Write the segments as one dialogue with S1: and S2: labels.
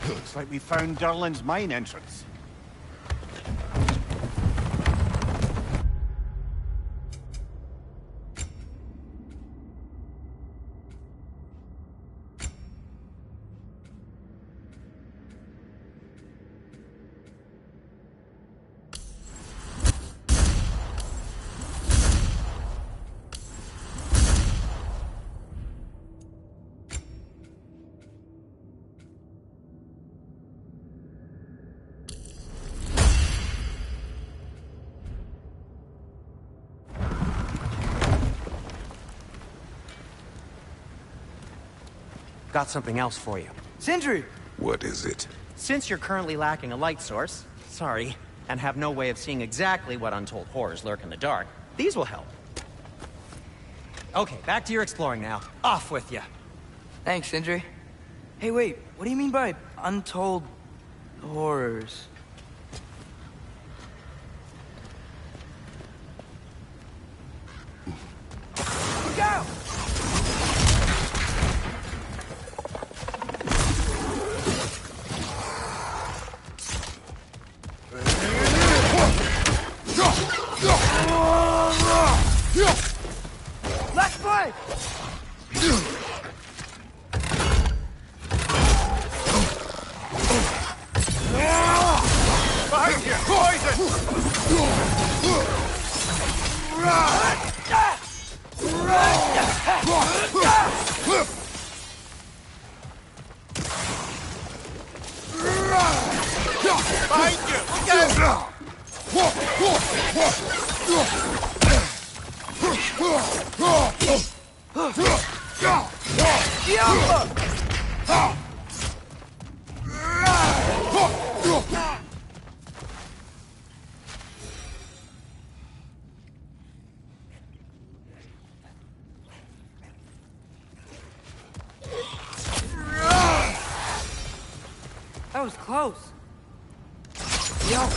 S1: Looks like we found Durlin's mine entrance.
S2: Got something else for you.
S3: Sindri!
S4: What is it?
S2: Since you're currently lacking a light source, sorry, and have no way of seeing exactly what untold horrors lurk in the dark, these will help. Okay, back to your exploring now. Off with you.
S3: Thanks, Sindri. Hey, wait, what do you mean by untold horrors? Look out! Let's play!
S1: Behind you! Behind you!
S3: That was close. Yeah.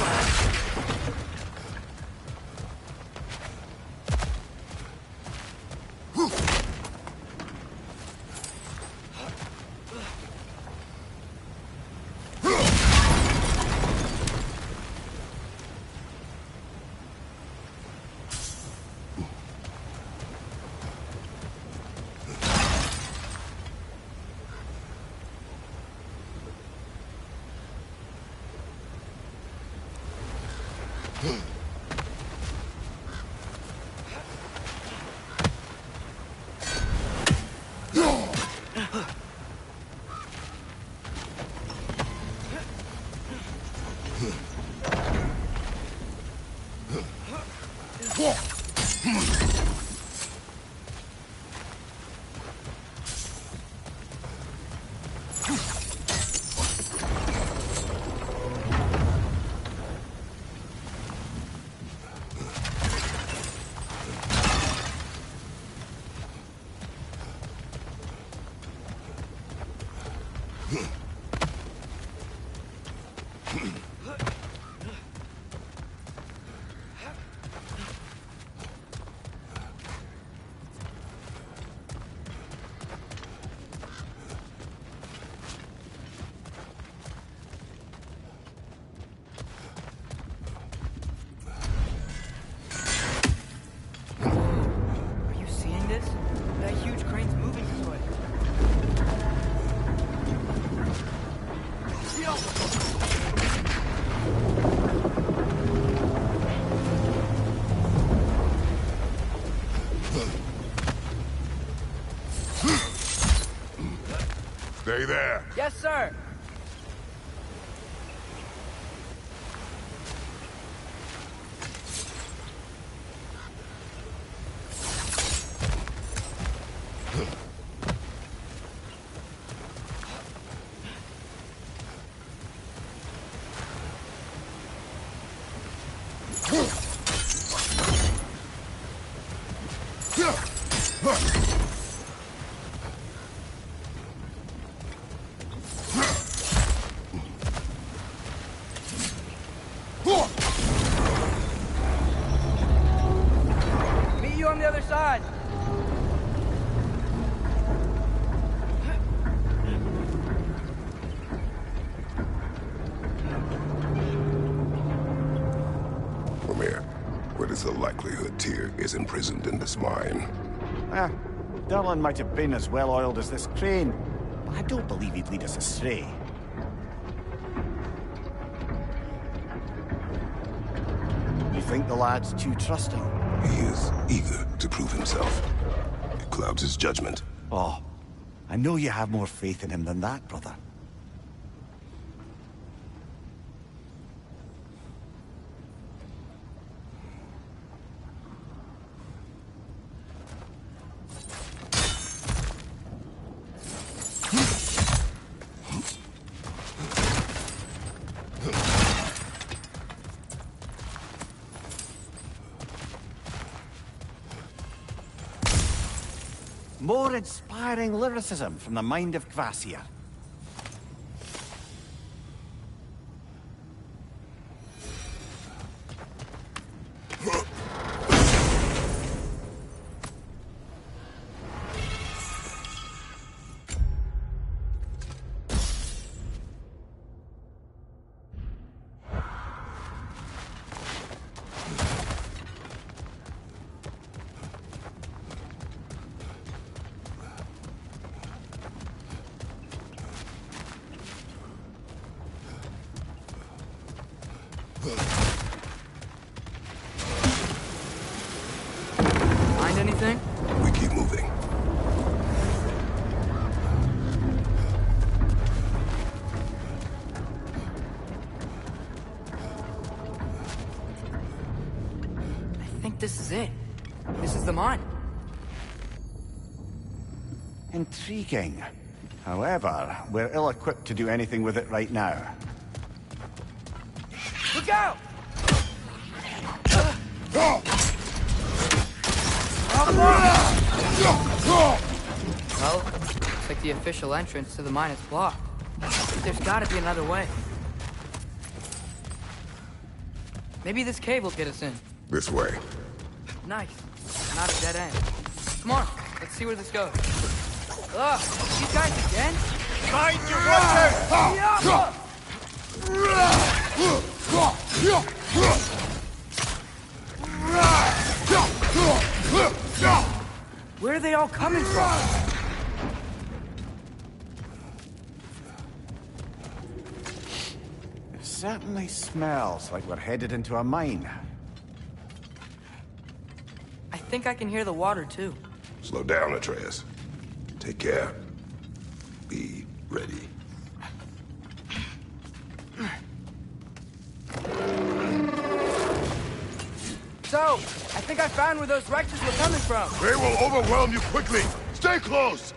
S4: Stay there.
S3: Yes, sir.
S4: the likelihood Tyr is imprisoned in this mine?
S1: Eh, Durlin might have been as well-oiled as this crane, but I don't believe he'd lead us astray. You think the lad's too trusting?
S4: He is eager to prove himself. It clouds his judgment.
S1: Oh, I know you have more faith in him than that, brother. More inspiring lyricism from the mind of Kvasir.
S3: Find anything?
S4: We keep moving.
S3: I think this is it. This is the mine.
S1: Intriguing. However, we're ill-equipped to do anything with it right now.
S3: Look out! Well, looks like the official entrance to the mine is blocked. There's gotta be another way. Maybe this cave will get us in.
S4: This way.
S3: Nice. Not a dead end. Come on, let's see where this goes. Ugh, these guys again?
S1: Mind you, watch out!
S3: Where are they all coming from?
S1: It certainly smells like we're headed into a mine.
S3: I think I can hear the water too.
S4: Slow down, Atreus. Take care. Be ready.
S3: So, I think I found where those wretches were coming from.
S4: They will overwhelm you quickly. Stay close.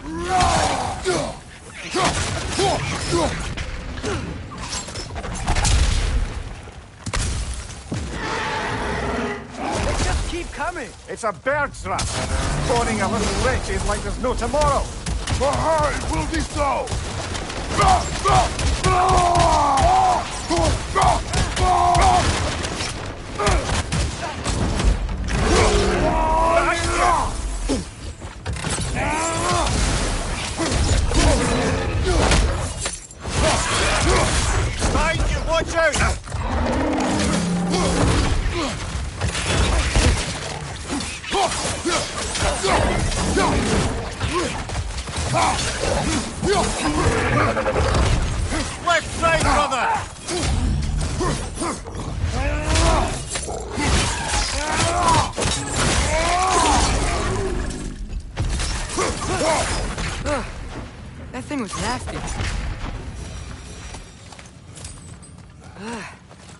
S3: They just keep coming.
S1: It's a bird's rat, spawning a little wretches like there's no tomorrow.
S4: For her, it will be so.
S1: Mind you, watch out! Left side, brother!
S3: That thing was nasty.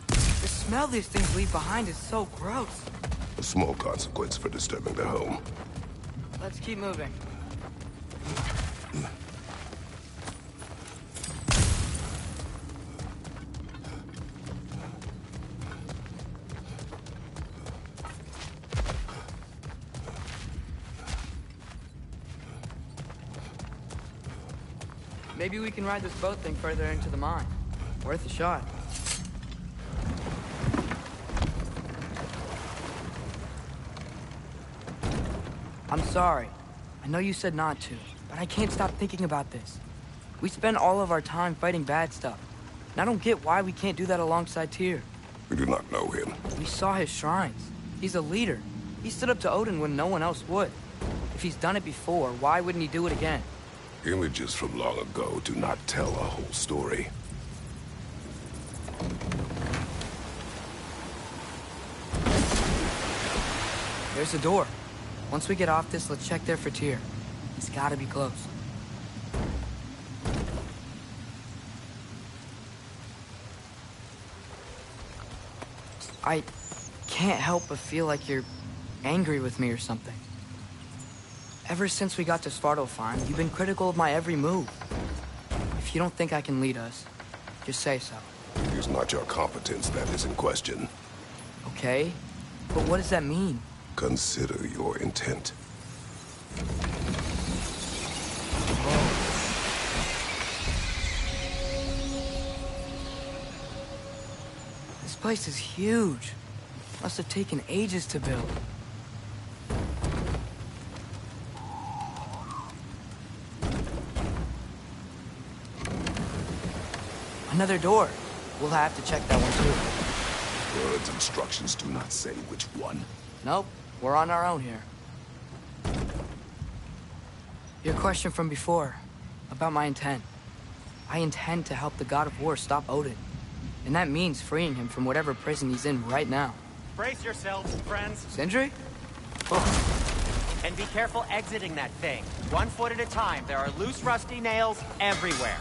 S3: The smell these things leave behind is so gross.
S4: A small consequence for disturbing their home.
S3: Let's keep moving. Maybe we can ride this boat thing further into the mine. Worth a shot. I'm sorry. I know you said not to, but I can't stop thinking about this. We spend all of our time fighting bad stuff, and I don't get why we can't do that alongside Tyr.
S4: We do not know him.
S3: We saw his shrines. He's a leader. He stood up to Odin when no one else would. If he's done it before, why wouldn't he do it again?
S4: Images from long ago do not tell a whole story.
S3: There's the door. Once we get off this, let's check there for Tyr. He's gotta be close. I can't help but feel like you're angry with me or something. Ever since we got to Svartalfheim, you've been critical of my every move. If you don't think I can lead us, just say so.
S4: It is not your competence that is in question.
S3: Okay? But what does that mean?
S4: Consider your intent.
S3: This place is huge. Must have taken ages to build. Another door. We'll have to check that one too.
S4: Bird's instructions do not say which one.
S3: Nope, we're on our own here. Your question from before, about my intent. I intend to help the God of War stop Odin. And that means freeing him from whatever prison he's in right now.
S2: Brace yourselves, friends.
S3: Sindri?
S2: And be careful exiting that thing. 1 foot at a time. There are loose, rusty nails everywhere.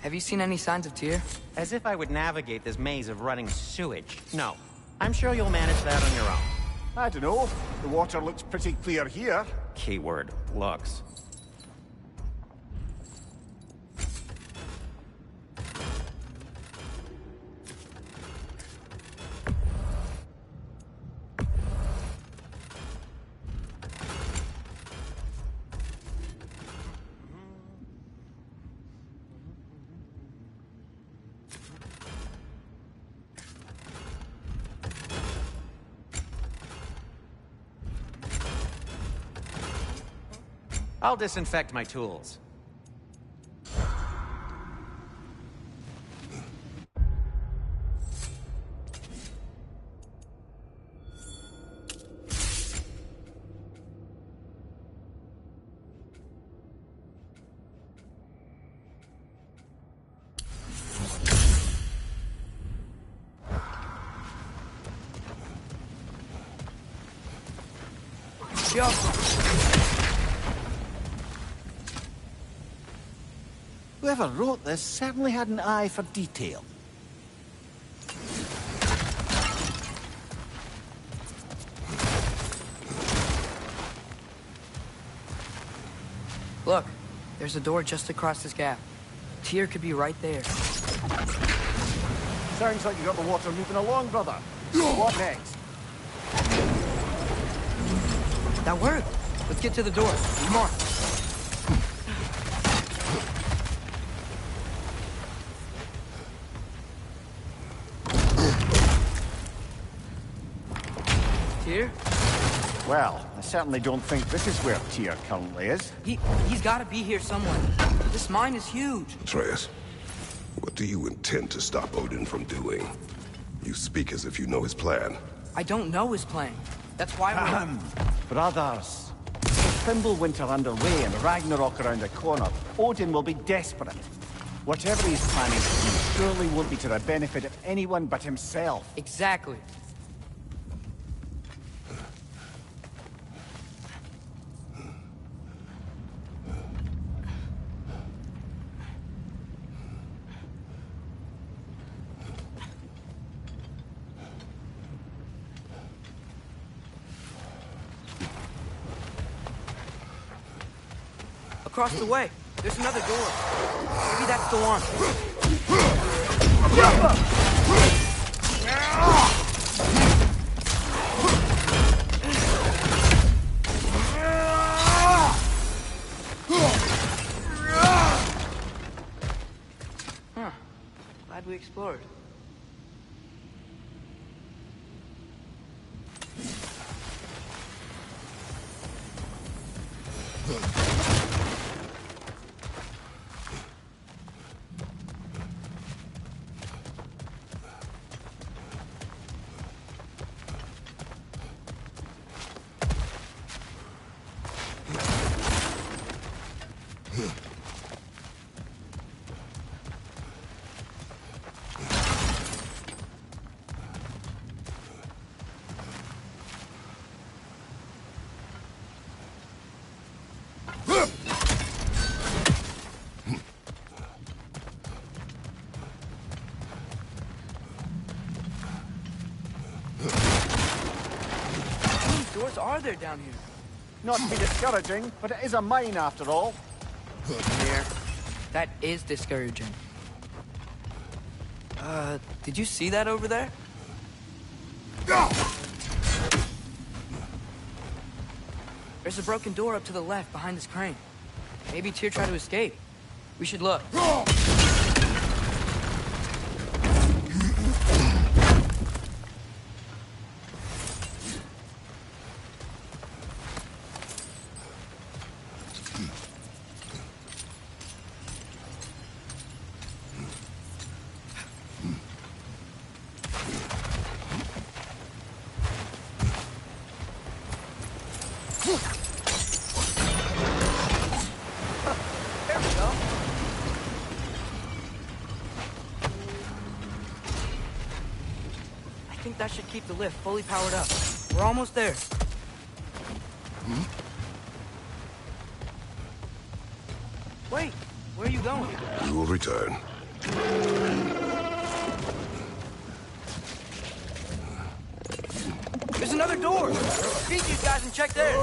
S3: Have you seen any signs of Tyr?
S2: As if I would navigate this maze of running sewage. No. I'm sure you'll manage that on your own.
S1: I don't know. The water looks pretty clear here.
S2: Keyword, looks. I'll disinfect my tools.
S3: Yo.
S1: Whoever wrote this certainly had an eye for detail.
S3: Look, there's a door just across this gap. Tyr could be right there.
S1: Sounds like you got the water moving along, brother. What next?
S3: That worked. Let's get to the door. Come on. Tyr?
S1: Well, I certainly don't think this is where Tyr currently is.
S3: He's gotta be here somewhere. This mine is huge.
S4: Atreus, what do you intend to stop Odin from doing? You speak as if you know his plan.
S3: I don't know his plan. That's why we're...
S1: Brothers, with Fimbulwinter underway and Ragnarok around the corner, Odin will be desperate. Whatever he's planning to do surely won't be to the benefit of anyone but himself.
S3: Exactly. Across the way. There's another door. Maybe that's the one. Huh. Glad we explored. doors are there down here?
S1: Not to be discouraging, but it is a mine after all.
S3: Here. That is discouraging. Did you see that over there? There's a broken door up to the left behind this crane. Maybe Tyr tried to escape. We should look. I think that should keep the lift fully powered up. We're almost there. Wait, where are you going?
S4: We will return.
S3: There's another door! Beat these guys and check there!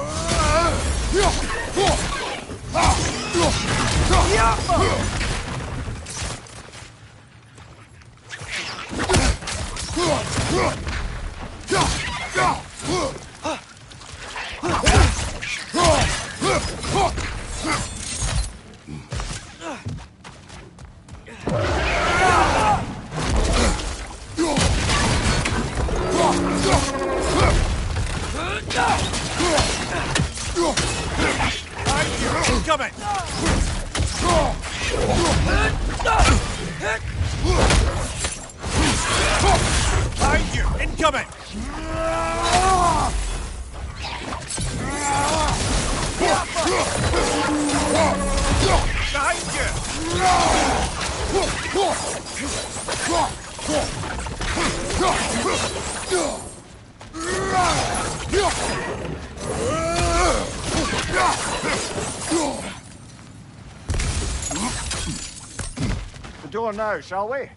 S1: Incoming! Behind you! Incoming! Behind The door now, shall we?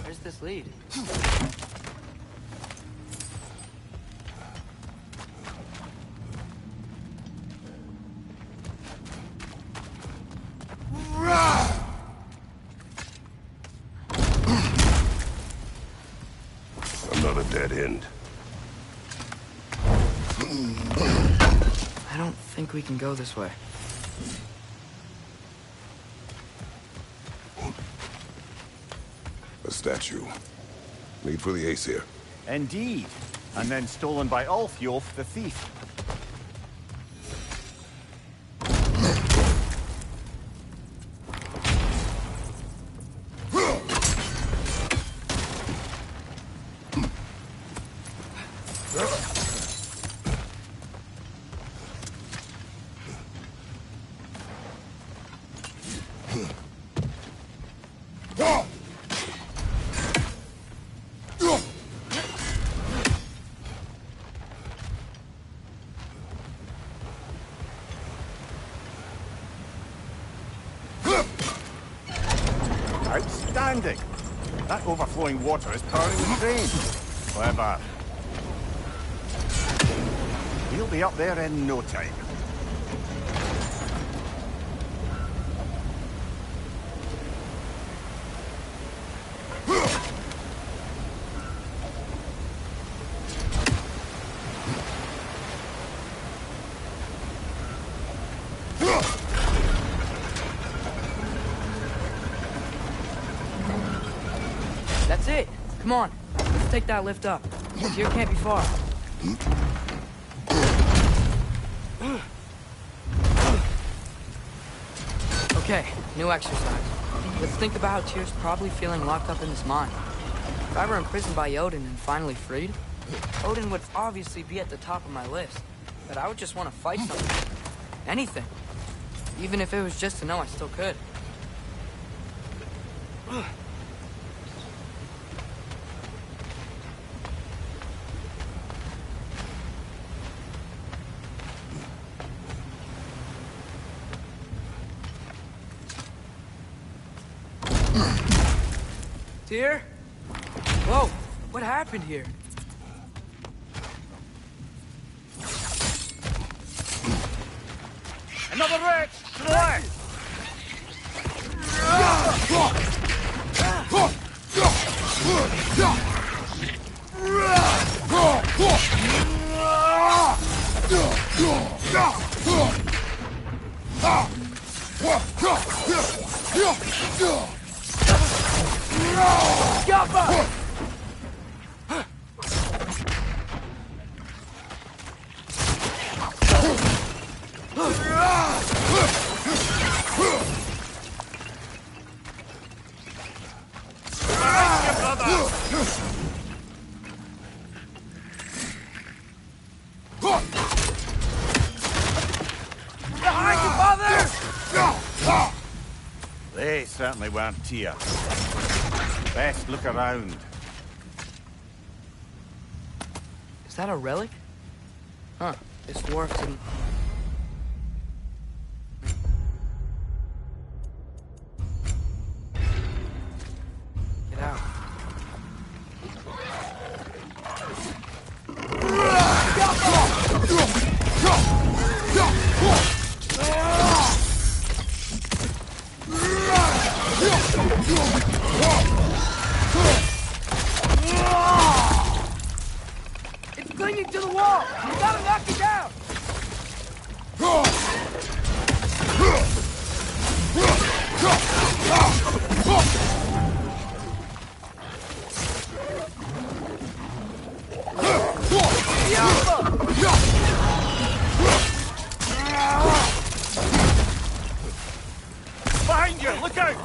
S3: Where's this lead?
S4: Another dead end.
S3: I don't think we can go this way.
S4: A statue. Made for the ace here.
S1: Indeed. And then stolen by Ulfjolf, the thief. Outstanding! That overflowing water is powering the train. Clever. We'll be up there in no time.
S3: That's it. Come on. Let's take that lift up. Here can't be far. Okay, new exercise. Let's think about how Tyr's probably feeling locked up in this mine. If I were imprisoned by Odin and finally freed, Odin would obviously be at the top of my list, but I would just want to fight something. Anything. Even if it was just to know I still could. Dear? Whoa, what happened here?
S1: Another wreck! To the left! They certainly weren't Tia. Best look around.
S3: Is that a relic? Huh, this dwarf didn't... Get out. It's clinging to the wall! You gotta knock it down!
S1: Behind you! Look out!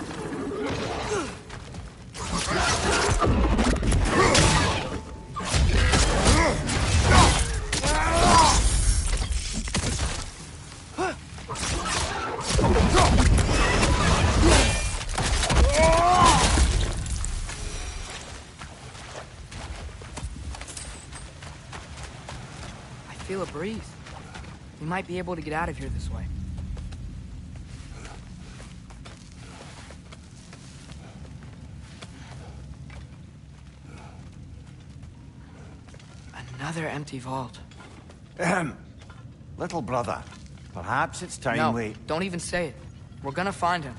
S3: I feel a breeze. We might be able to get out of here this way. Another empty vault.
S1: Little brother, perhaps it's time
S3: No,
S1: we...
S3: don't even say it. We're gonna find him.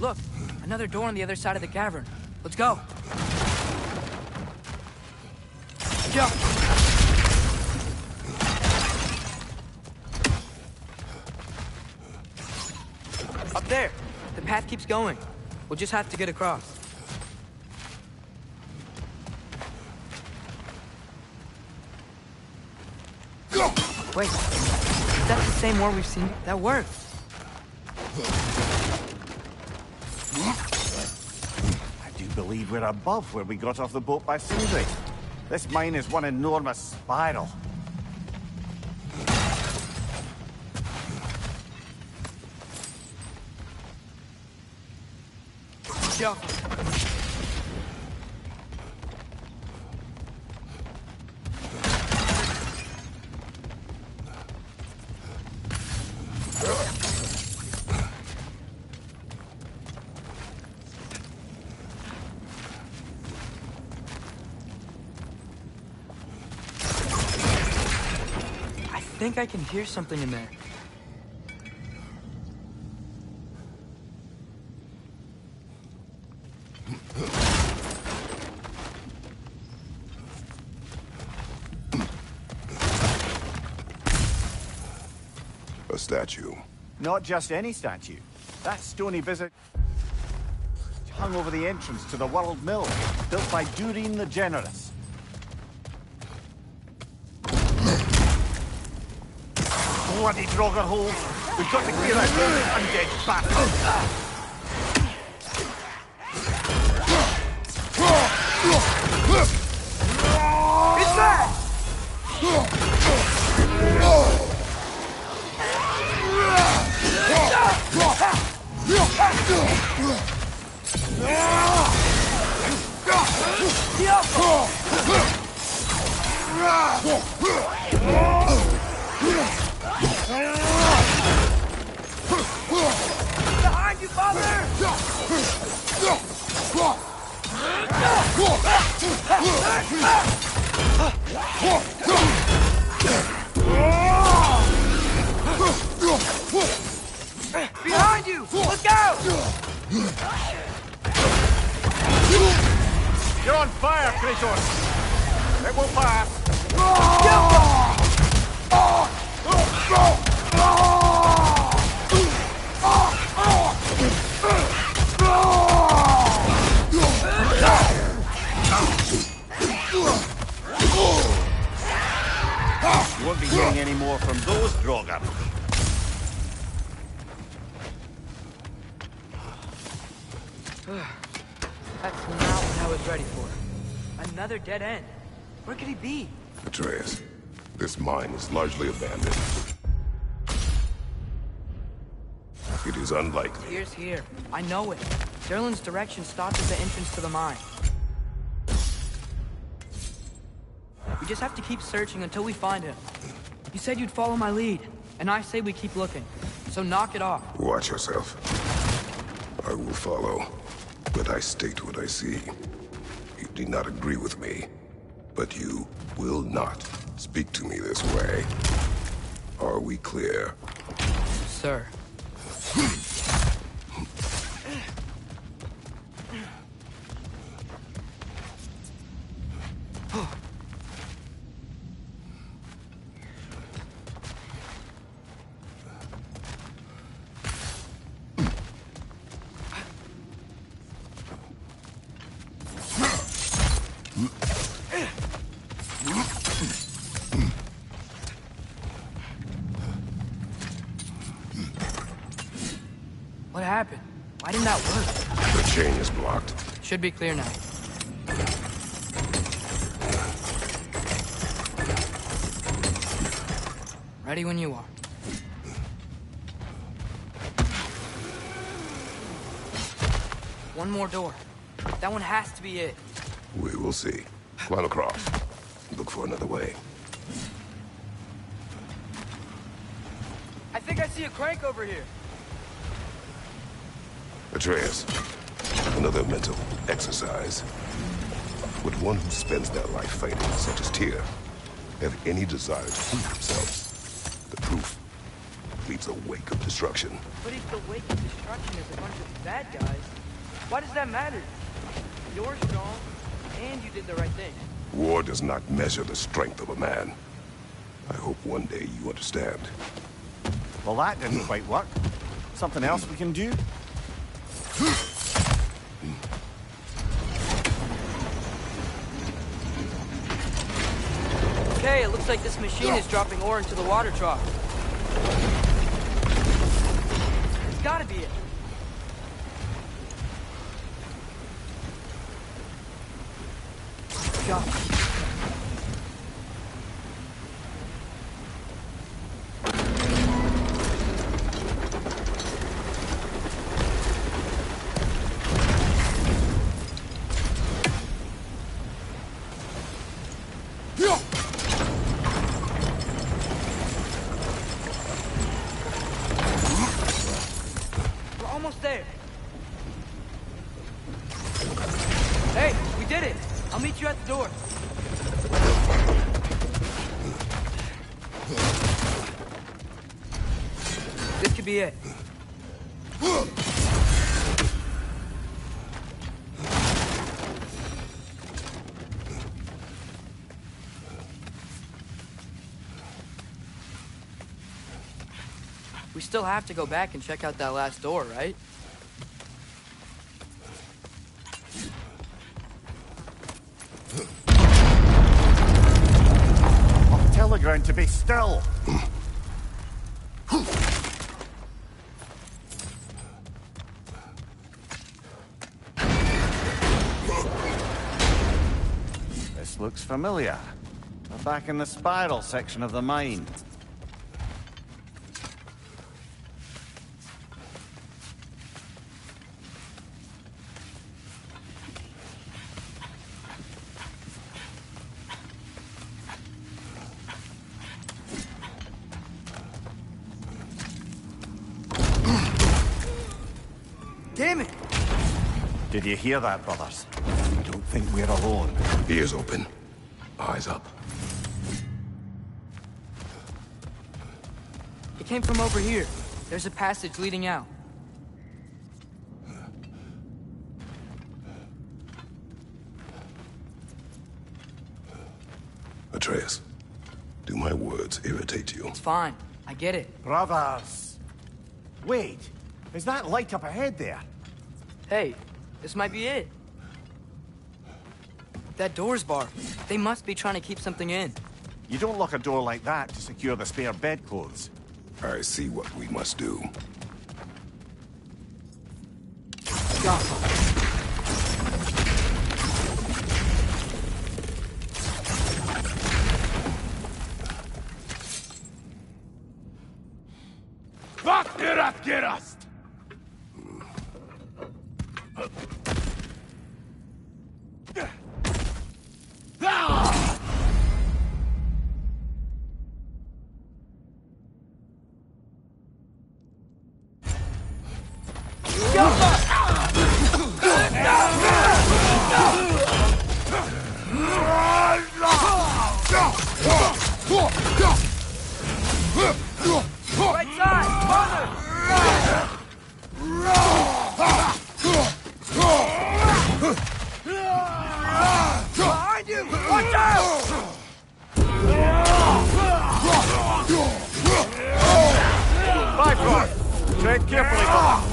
S3: Look, another door on the other side of the cavern. Let's go. Jump! Up there. The path keeps going. We'll just have to get across. Wait, is that the same war we've seen? That worked.
S1: I do believe we're above where we got off the boat by Sindri. This mine is one enormous spiral.
S3: Jump. I think I can hear something in there.
S4: A statue.
S1: Not just any statue. That stony visit hung over the entrance to the World Mill, built by Durin the Generous. Bloody Draugr holes! We've got to clear out those undead bastards!
S3: It's that! Behind you, father! Behind you! Look out!
S1: You're on fire, Kratos! It will pass! You won't be getting any more from those Draugr.
S3: That's not what I was ready for. Another dead end. Where could he be?
S4: Atreus, this mine is largely abandoned. It is unlikely.
S3: Here's here. I know it. Derlin's direction stopped at the entrance to the mine. We just have to keep searching until we find him. You said you'd follow my lead, and I say we keep looking. So knock it off.
S4: Watch yourself. I will follow, but I state what I see. You do not agree with me, but you will not speak to me this way. Are we clear?
S3: Sir. What happened? Why didn't that work?
S4: The chain is blocked.
S3: Should be clear now. Ready when you are. One more door. That one has to be it.
S4: We will see. Climb across. Look for another way.
S3: I think I see a crank over here.
S4: Atreus, another mental exercise. Would one who spends their life fighting, such as Tyr, have any desire to prove themselves? The proof leaves a wake of destruction.
S3: But if the wake of destruction is a bunch of bad guys, why does that matter? You're strong, and you did the right thing.
S4: War does not measure the strength of a man. I hope one day you understand.
S1: Well, that didn't quite work. Something else we can do?
S3: Okay, it looks like this machine is dropping ore into the water trough. It's gotta be it. Go. We're almost there. Hey, we did it. I'll meet you at the door. This could be it. We still have to go back and check out that last door, right?
S1: Tell the ground to be still. This looks familiar. We're back in the spiral section of the mine.
S3: Damn it!
S1: Did you hear that, brothers? I don't think we're alone.
S4: Ears open. Eyes up.
S3: It came from over here. There's a passage leading out.
S4: Atreus, do my words irritate you?
S3: It's fine. I get it.
S1: Brothers! Wait! Is that light up ahead there?
S3: Hey, this might be it. That door's barred. They must be trying to keep something in.
S1: You don't lock a door like that to secure the spare bedclothes.
S4: I see what we must do.
S3: Right side! Behind you! Watch out!
S1: Bifrost! Tread carefully, brother!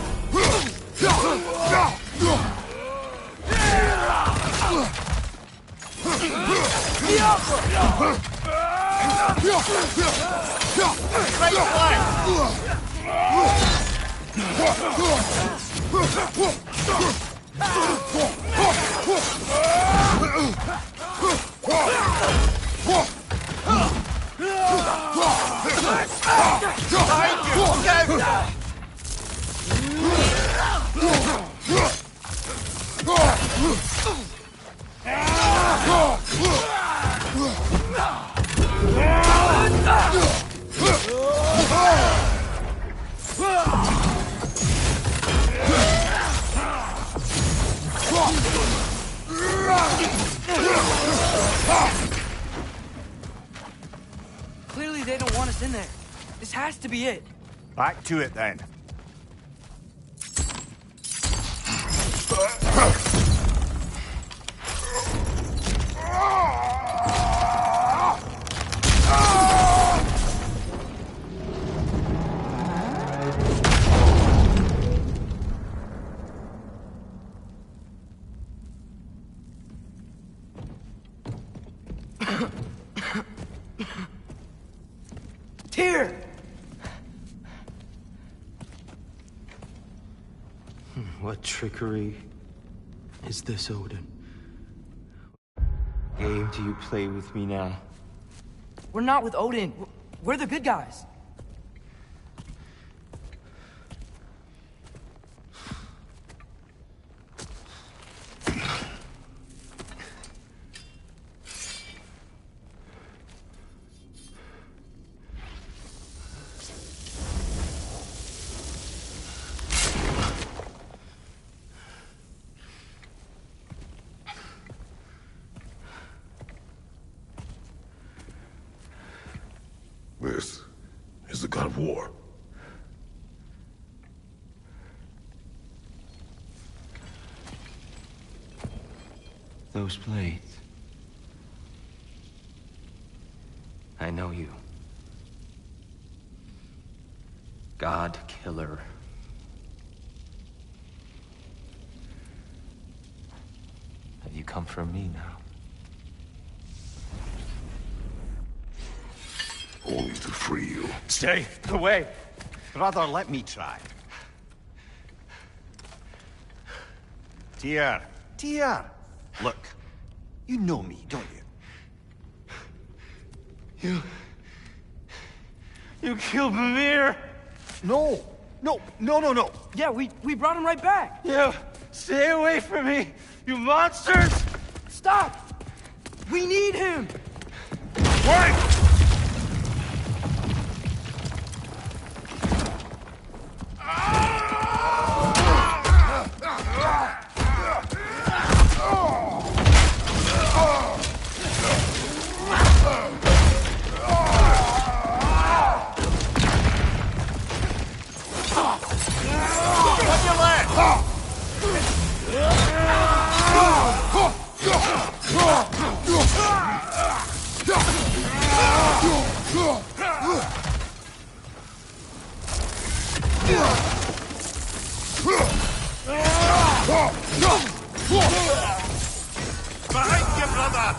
S1: Right flank!
S3: Clearly they don't want us in there. This has to be it.
S1: Back to it then.
S3: Tyr!
S5: What trickery is this, Odin? What game do you play with me now?
S3: We're not with Odin. We're the good guys.
S4: This is the god of war.
S5: Those blades. I know you. God Killer. Have you come for me now?
S4: Only to free you.
S1: Stay away! Brother, let me try. Tyr! Tyr! Look, you know me, don't you?
S5: You killed Mimir!
S1: No! No! No, no, no!
S3: Yeah, we brought him right back.
S5: You! Stay away from me! You monsters!
S3: Stop! We need him!
S4: Wait!
S6: Behind you, brother!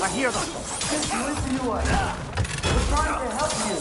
S1: I hear them.
S3: Just listen to us. We're trying to help you.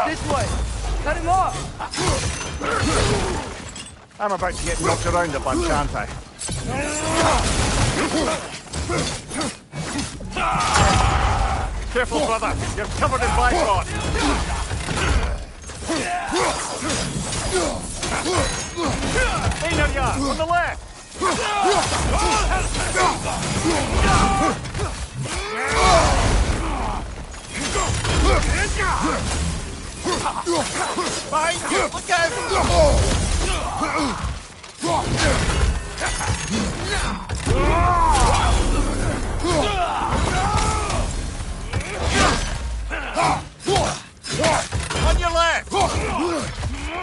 S3: This way! Cut him off!
S1: I'm about to get knocked around a bunch, aren't I? Careful, brother! You're covered in bicod! Einar, on the left! Behind you! Look out! On your left! Behind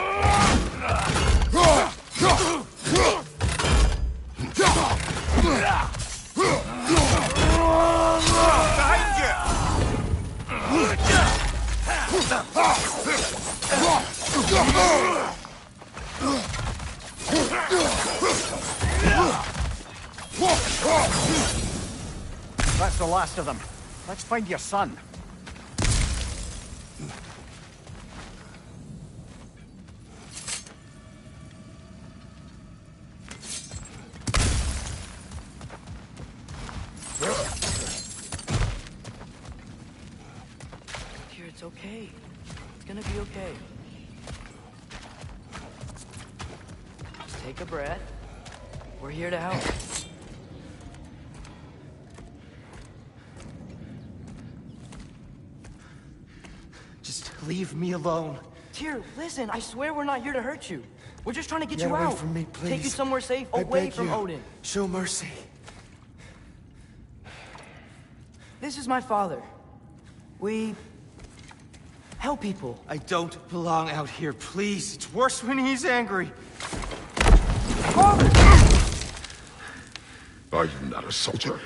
S1: you! That's the last of them. Let's find your son.
S3: Here, it's okay. It's gonna be okay. Just take a breath. We're here to help.
S5: Just leave me alone.
S3: Tyr, listen, I swear we're not here to hurt you. We're just trying to get
S5: Get
S3: you
S5: away
S3: out.
S5: from me, please.
S3: Take you somewhere safe,
S5: I
S3: away
S5: beg
S3: from
S5: you.
S3: Odin.
S5: Show mercy.
S3: This is my father. We help people.
S5: I don't belong out here, please. It's worse when he's angry.
S3: Father!
S4: Are you not a soldier?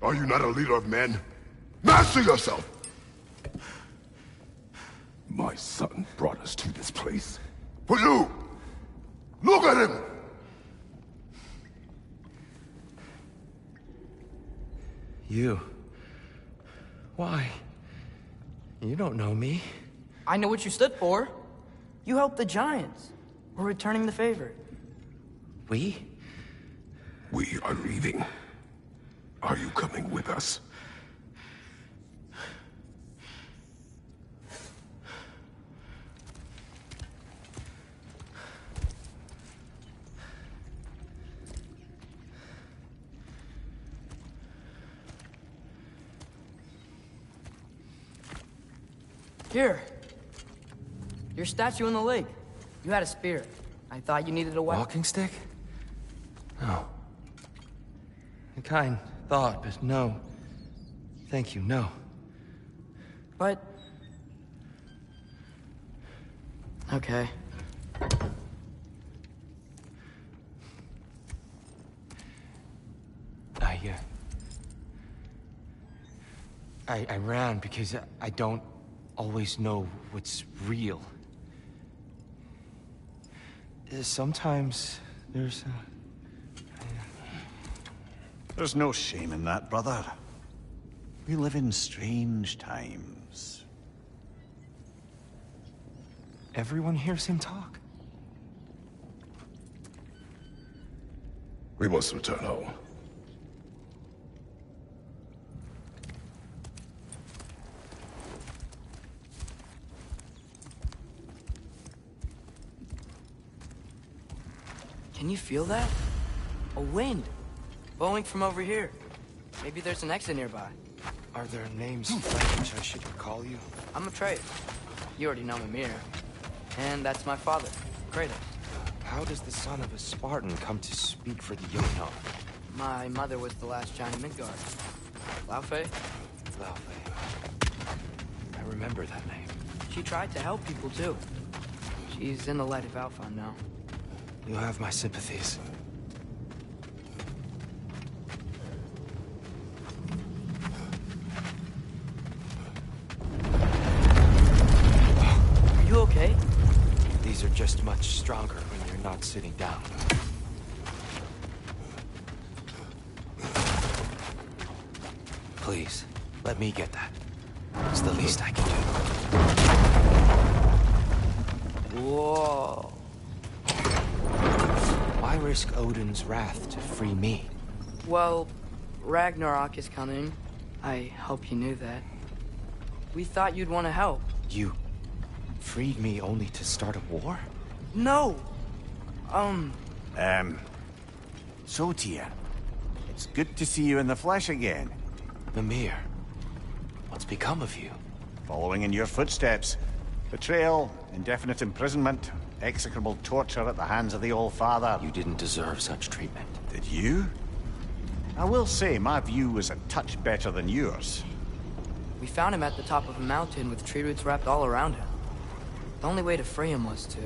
S4: Are you not a leader of men? Master yourself! My son brought us to this place. For you! Look at him!
S5: You. Why? You don't know me.
S3: I know what you stood for. You helped the Giants. We're returning the favor.
S5: We?
S4: We are leaving. Are you coming with us?
S3: Here. Your statue in the lake. You had a spear. I thought you needed a weapon.
S5: Walking stick? No. A kind thought, but no. Thank you, no.
S3: But... Okay.
S5: I ran because I don't always know what's real. Sometimes there's
S1: There's no shame in that, brother. We live in strange times.
S5: Everyone hears him talk.
S4: We must return home.
S3: Can you feel that? A wind. Blowing from over here. Maybe there's an exit nearby.
S5: Are there names in French I should call you?
S3: I'm Atreus. You already know Mimir. And that's my father, Kratos.
S5: How does the son of a Spartan come to speak for the Jotun?
S3: My mother was the last giant Midgard. Laufey?
S5: Laufey. I remember that name.
S3: She tried to help people too. She's in the light of Alpha now.
S5: You have my sympathies.
S3: Are you okay?
S5: These are just much stronger when you're not sitting down. Please, let me get that. It's the least I can do.
S3: Whoa.
S5: Why risk Odin's wrath to free me?
S3: Well, Ragnarok is coming. I hope you knew that. We thought you'd want to help.
S5: You freed me only to start a war?
S3: No!
S1: So, Tyr, it's good to see you in the flesh again.
S5: Mimir, what's become of you?
S1: Following in your footsteps. Betrayal, indefinite imprisonment, execrable torture at the hands of the Old Father.
S5: You didn't deserve such treatment.
S1: Did you? I will say, my view was a touch better than yours.
S3: We found him at the top of a mountain with tree roots wrapped all around him. The only way to free him was to...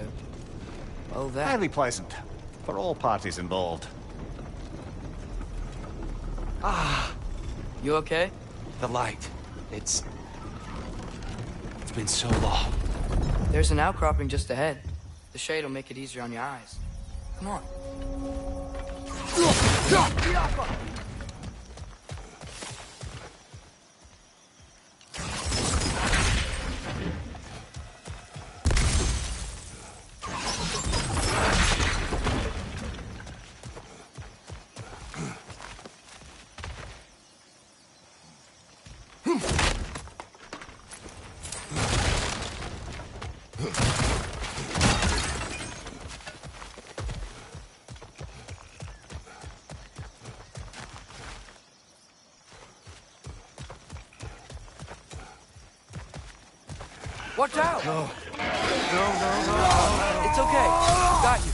S3: well, that...
S1: Highly pleasant. For all parties involved.
S3: You okay?
S5: The light. It's been so long.
S3: There's an outcropping just ahead. The shade will make it easier on your eyes. Come on. Watch out!
S5: No.
S3: It's okay. Got you.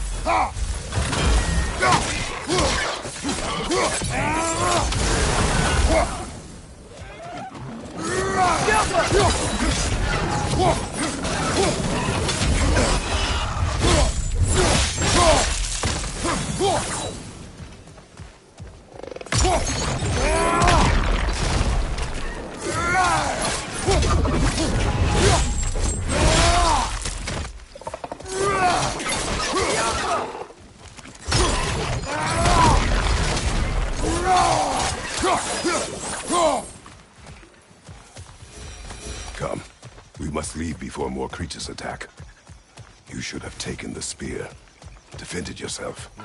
S4: Come. We must leave before more creatures attack. You should have taken the spear. Defended yourself.
S5: No.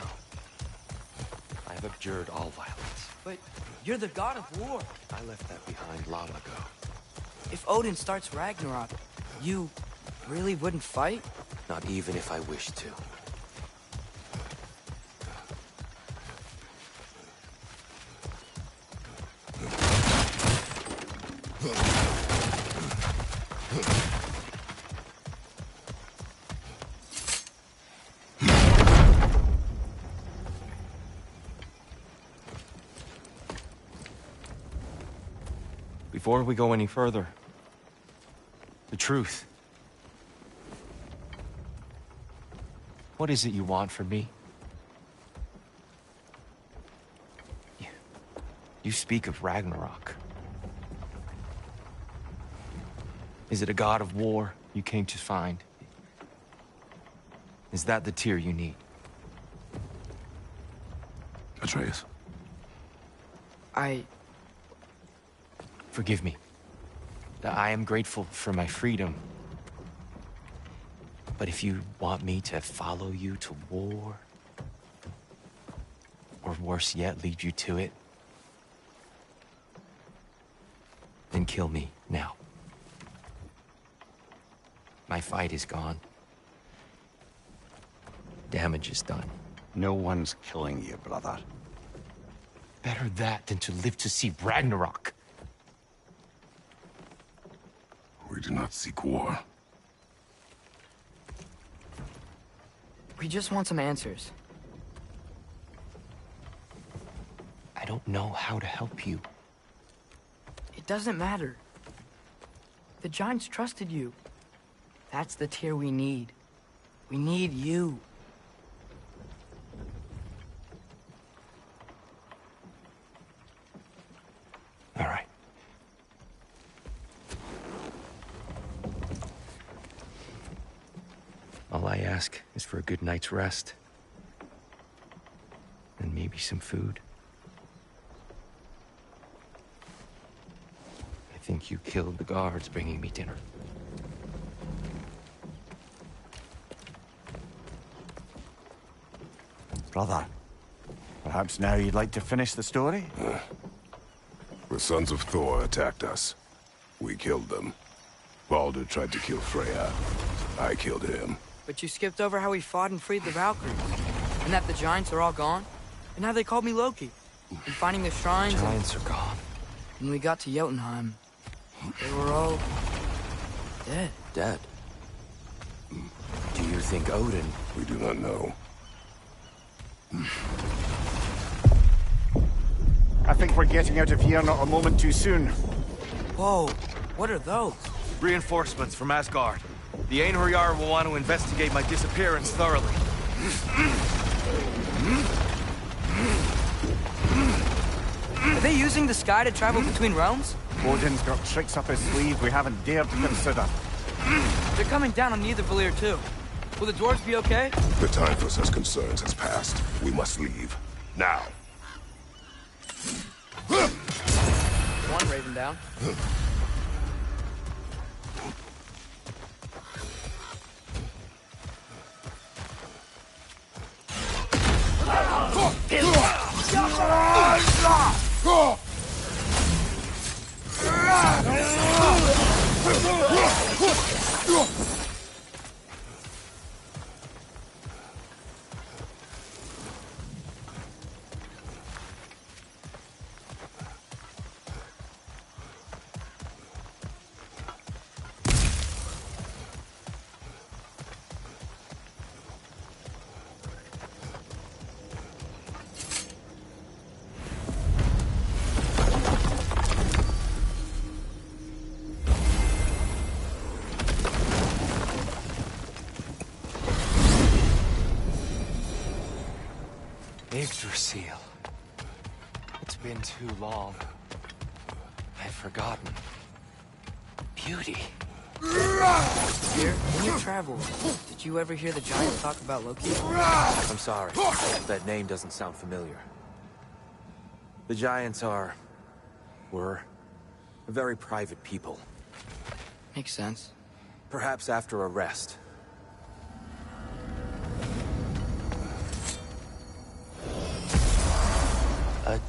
S5: I have abjured all violence.
S3: But you're the god of war.
S5: I left that behind long ago.
S3: If Odin starts Ragnarok, you really wouldn't fight?
S5: Not even if I wished to. Before we go any further, the truth. What is it you want from me? You speak of Ragnarok. Is it a god of war you came to find? Is that the tear you need?
S4: Atreus.
S5: Forgive me. I am grateful for my freedom. But if you want me to follow you to war, or worse yet, lead you to it, then kill me now. My fight is gone. Damage is done.
S1: No one's killing you, brother.
S5: Better that than to live to see Ragnarok.
S4: We do not seek war.
S3: We just want some answers.
S5: I don't know how to help you.
S3: It doesn't matter. The Giants trusted you. That's the tear we need. We need you.
S5: All right. All I ask is for a good night's rest. And maybe some food. I think you killed the guards bringing me dinner.
S1: Brother, perhaps now you'd like to finish the story?
S4: The sons of Thor attacked us. We killed them. Baldur tried to kill Freya. I killed him.
S3: But you skipped over how we fought and freed the Valkyries. And that the Giants are all gone. And how they called me Loki. And finding the shrines.
S5: Giants are gone.
S3: When we got to Jotunheim, they were all dead.
S5: Dead? Do you think Odin...
S4: We do not know.
S1: I think we're getting out of here not a moment too soon.
S3: Whoa, what are those?
S5: Reinforcements from Asgard. The Einherjar will want to investigate my disappearance thoroughly.
S3: Are they using the sky to travel between realms?
S1: Odin's got tricks up his sleeve we haven't dared to consider.
S3: They're coming down on Nidavellir too. Will the dwarves be okay?
S4: The time for such concerns has passed. We must leave. Now.
S3: One raven down.
S5: Yggdrasil. It's been too long. I've forgotten. Beauty.
S3: Here, when you travel, did you ever hear the Giants talk about Loki?
S7: I'm sorry. That name doesn't sound familiar. The Giants were a very private people.
S3: Makes sense.
S7: Perhaps after a rest.
S5: A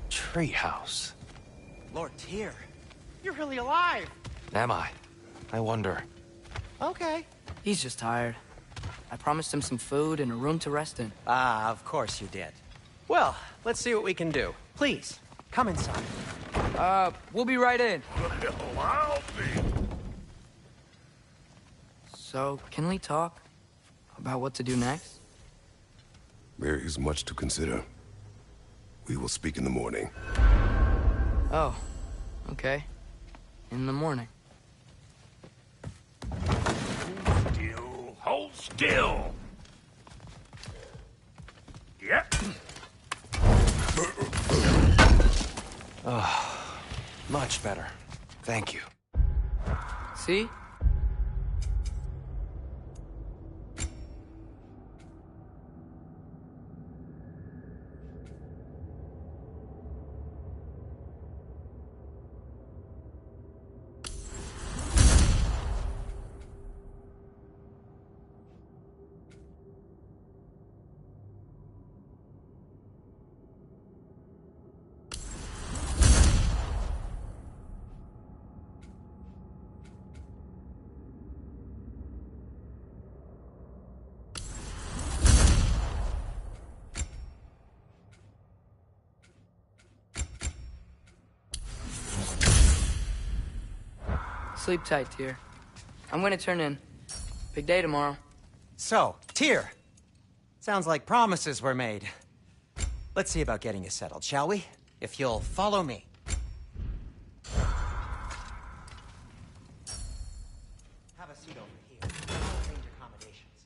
S5: treehouse.
S2: Lord Tyr, you're really alive!
S5: Am I? I wonder.
S2: Okay.
S3: He's just tired. I promised him some food and a room to rest in.
S2: Ah, of course you did. Well, let's see what we can do. Please, come inside.
S3: We'll be right in. So, can we talk about what to do next?
S4: There is much to consider. We will speak in the morning.
S3: Oh, okay. in the morning.
S6: Still. Hold still. Yep.
S7: Much better. Thank you.
S3: See? Sleep tight, Tyr. I'm gonna turn in. Big day tomorrow.
S2: So, Tyr. Sounds like promises were made. Let's see about getting you settled, shall we? If you'll follow me. Have a seat over here. I'll arrange accommodations.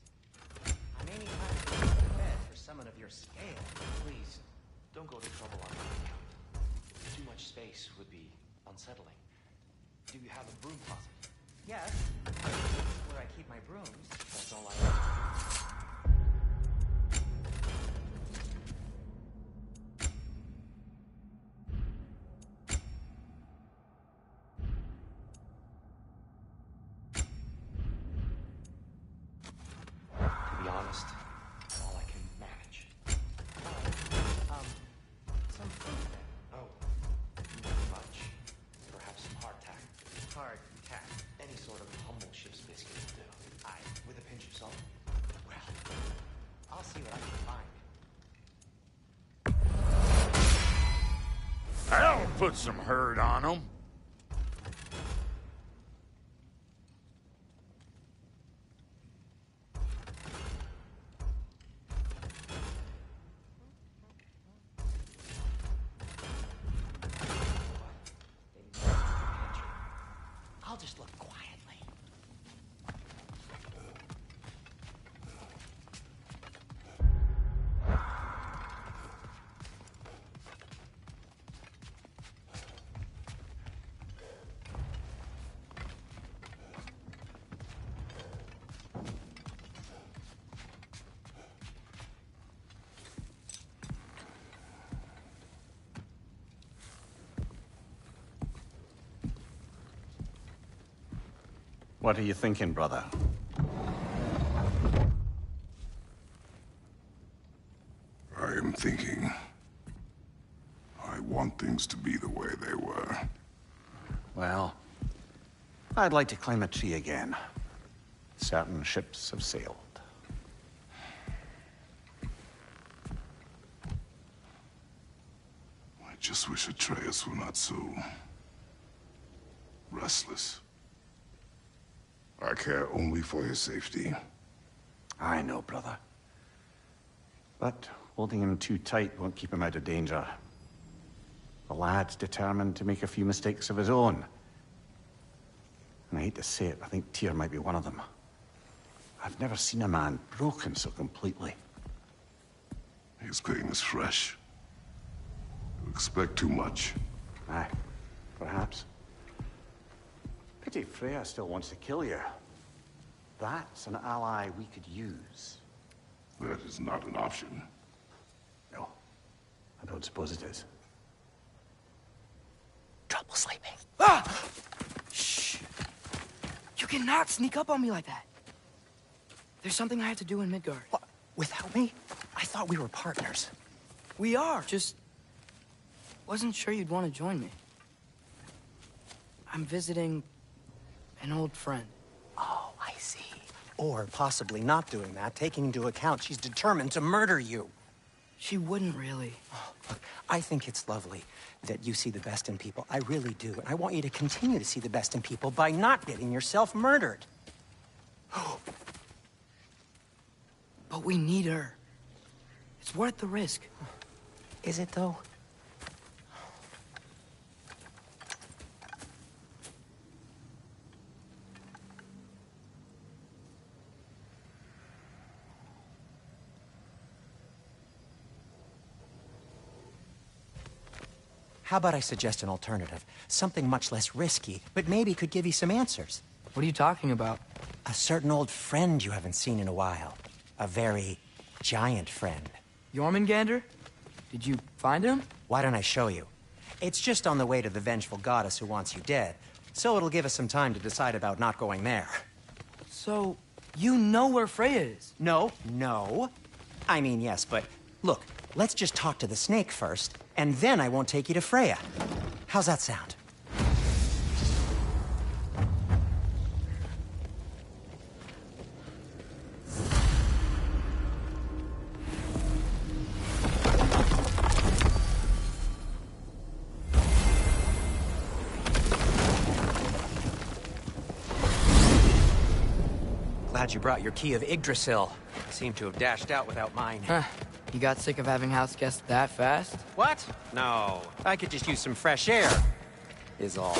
S2: I may need time to get a bed for someone of your scale.
S7: Please, don't go to trouble on my account. Too much space would be unsettling. Do you have a broom closet?
S2: Yes. Where I keep my brooms.
S7: That's all I need. To be honest, all I can manage.
S2: Some food then.
S7: Oh, not much. Perhaps some hardtack.
S2: Hard tack.
S7: Any sort of humble ship's biscuit will do.
S2: Aye.
S7: With a pinch of salt.
S2: Well, I'll see what I can find.
S6: I'll put some hurt on them.
S2: I'll just look quietly.
S1: What are you thinking, brother?
S4: I am thinking. I want things to be the way they were.
S1: Well, I'd like to climb a tree again. Certain ships have sailed.
S4: I just wish Atreus were not so restless. I care only for his safety.
S1: I know, brother. But holding him too tight won't keep him out of danger. The lad's determined to make a few mistakes of his own. And I hate to say it, I think Tyr might be one of them. I've never seen a man broken so completely.
S4: His pain is fresh. You expect too much.
S1: Aye, perhaps. Pity Freya still wants to kill you. That's an ally we could use.
S4: That is not an option.
S1: No, I don't suppose it is.
S2: Trouble sleeping.
S3: Ah! Shh! You cannot sneak up on me like that. There's something I have to do in Midgard.
S2: What? Without me? I thought we were partners.
S3: We are, just... wasn't sure you'd want to join me. I'm visiting an old friend.
S2: Oh, I see. Or possibly not doing that, taking into account she's determined to murder you.
S3: She wouldn't really.
S2: Oh, look, I think it's lovely that you see the best in people. I really do. And I want you to continue to see the best in people by not getting yourself murdered.
S3: But we need her. It's worth the risk.
S2: Is it, though? How about I suggest an alternative? Something much less risky, but maybe could give you some answers.
S3: What are you talking about?
S2: A certain old friend you haven't seen in a while. A very giant friend.
S3: Jormungandr? Did you find him?
S2: Why don't I show you? It's just on the way to the vengeful goddess who wants you dead, so it'll give us some time to decide about not going there.
S3: So, you know where Freya is?
S2: No. I mean, yes, but look, let's just talk to the snake first, and then I won't take you to Freya. How's that sound? Glad you brought your key of Yggdrasil. Seem to have dashed out without mine.
S3: Huh. You got sick of having house guests that fast?
S2: What? No. I could just use some fresh air, is all.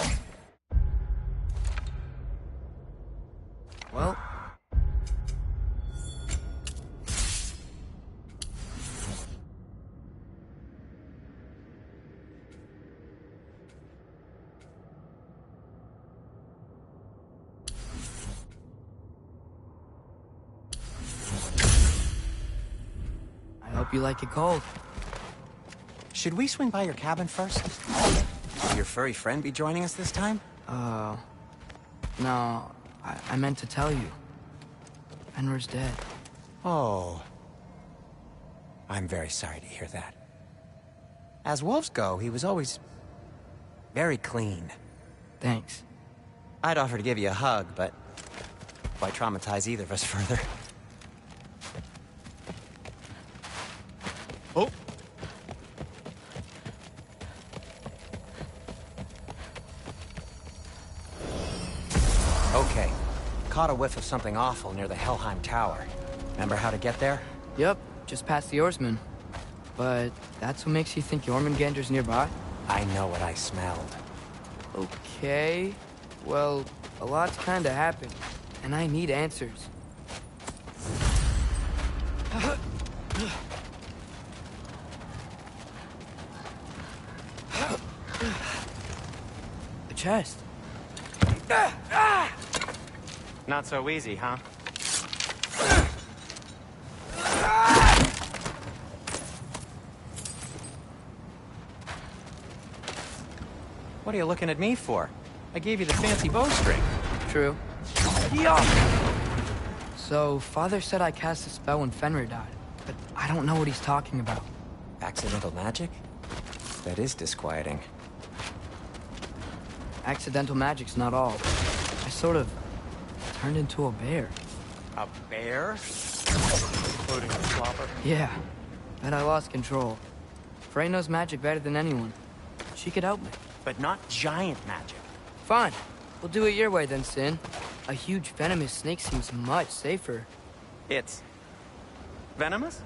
S3: Well... I hope you like it cold.
S2: Should we swing by your cabin first? Will your furry friend be joining us this time?
S3: No. I meant to tell you. Fenrir's dead.
S2: Oh. I'm very sorry to hear that. As wolves go, he was always very clean.
S3: Thanks.
S2: I'd offer to give you a hug, but why traumatize either of us further? Oh! Okay. Caught a whiff of something awful near the Helheim Tower. Remember how to get there?
S3: Yep, just past the oarsman. But that's what makes you think Jormungandr's nearby?
S2: I know what I smelled.
S3: Okay. Well, a lot's kinda happened, and I need answers. A chest.
S2: Not so easy, huh? What are you looking at me for? I gave you the fancy bowstring.
S3: True. So, Father said I cast a spell when Fenrir died, but I don't know what he's talking about.
S2: Accidental magic? That is disquieting.
S3: Accidental magic's not all. I sort of turned into a bear.
S2: A bear?
S6: Including the flopper.
S3: Yeah, but I lost control. Frey knows magic better than anyone. She could help me.
S2: But not giant magic.
S3: Fine. We'll do it your way then, Sin. A huge venomous snake seems much safer.
S2: It's venomous?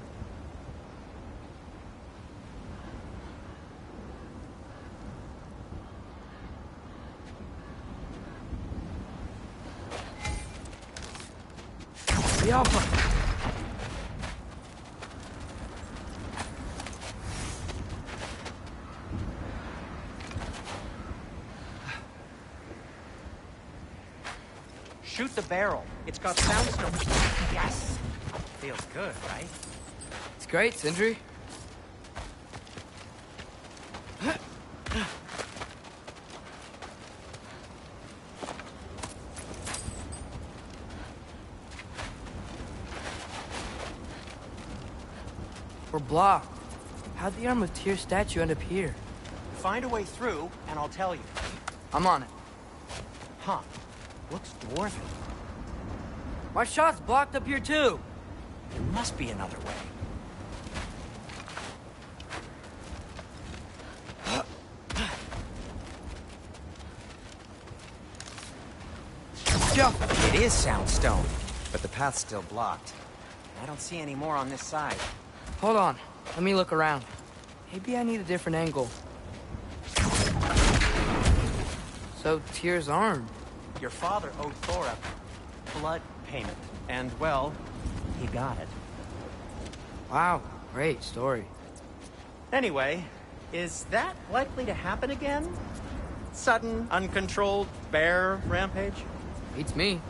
S3: The Alpha!
S2: Shoot the barrel. It's got soundstone. Yes! Feels good, right?
S3: It's great, Sindri. We're blocked. How'd the Arm of Tyr statue end up here?
S2: Find a way through, and I'll tell you.
S3: I'm on it.
S2: Huh. Looks dwarven.
S3: My shot's blocked up here too.
S2: There must be another way. It is soundstone, but the path's still blocked. I don't see any more on this side.
S3: Hold on. Let me look around. Maybe I need a different angle. So, Tyr's arm.
S2: Your father owed Thor a blood payment, and, well, he got it.
S3: Wow, great story.
S2: Anyway, Is that likely to happen again? Sudden, uncontrolled bear rampage?
S3: Beats me.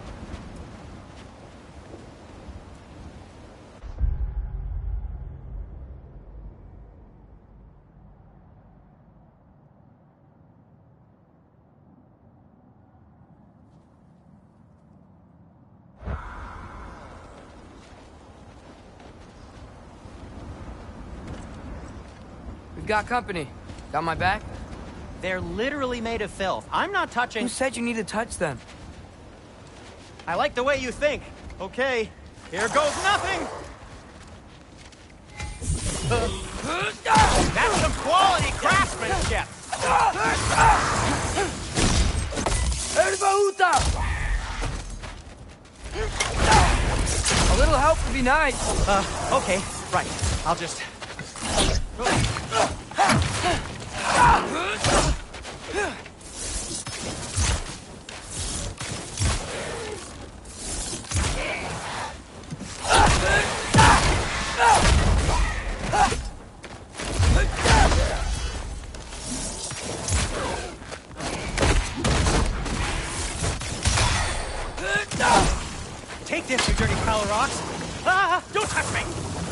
S3: We've got company. Got my back?
S2: They're literally made of filth. I'm not touching...
S3: Who said you need to touch them?
S2: I like the way you think. Okay, here goes nothing! That's some quality craftsmanship!
S3: A little help would be nice.
S2: Okay, right. I'll just... Take this, you dirty pile of rocks! Ah! Don't touch me!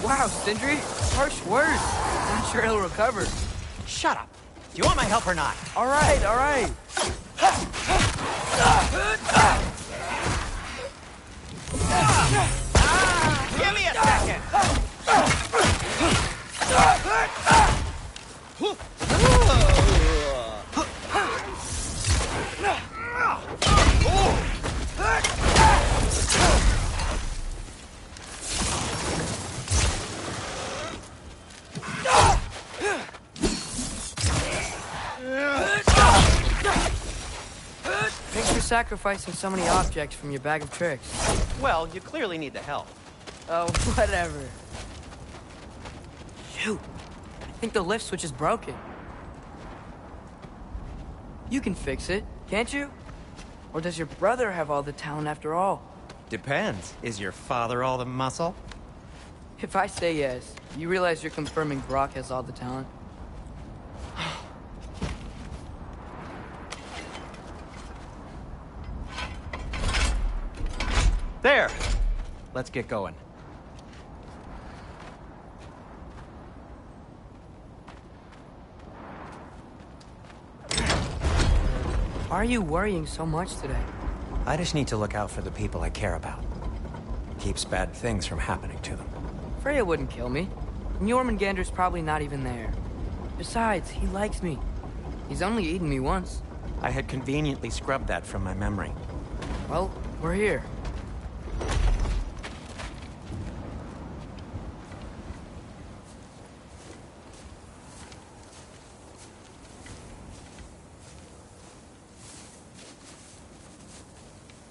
S3: Wow, Sindri. Harsh words. Not sure he'll recover.
S2: Shut up! Do you want my help or not?
S3: All right, all right.
S2: Give me a second!
S3: Thanks for sacrificing so many objects from your bag of tricks.
S2: Well, you clearly need the help.
S3: Oh, whatever. Shoot. I think the lift switch is broken. You can fix it, can't you? Or does your brother have all the talent after all?
S2: Depends. Is your father all the muscle?
S3: If I say yes, you realize you're confirming Brock has all the talent?
S2: There! Let's get going.
S3: Why are you worrying so much today?
S2: I just need to look out for the people I care about. Keeps bad things from happening to them.
S3: Freya wouldn't kill me. And Jormungandr's probably not even there. Besides, he likes me. He's only eaten me once.
S2: I had conveniently scrubbed that from my memory.
S3: Well, we're here.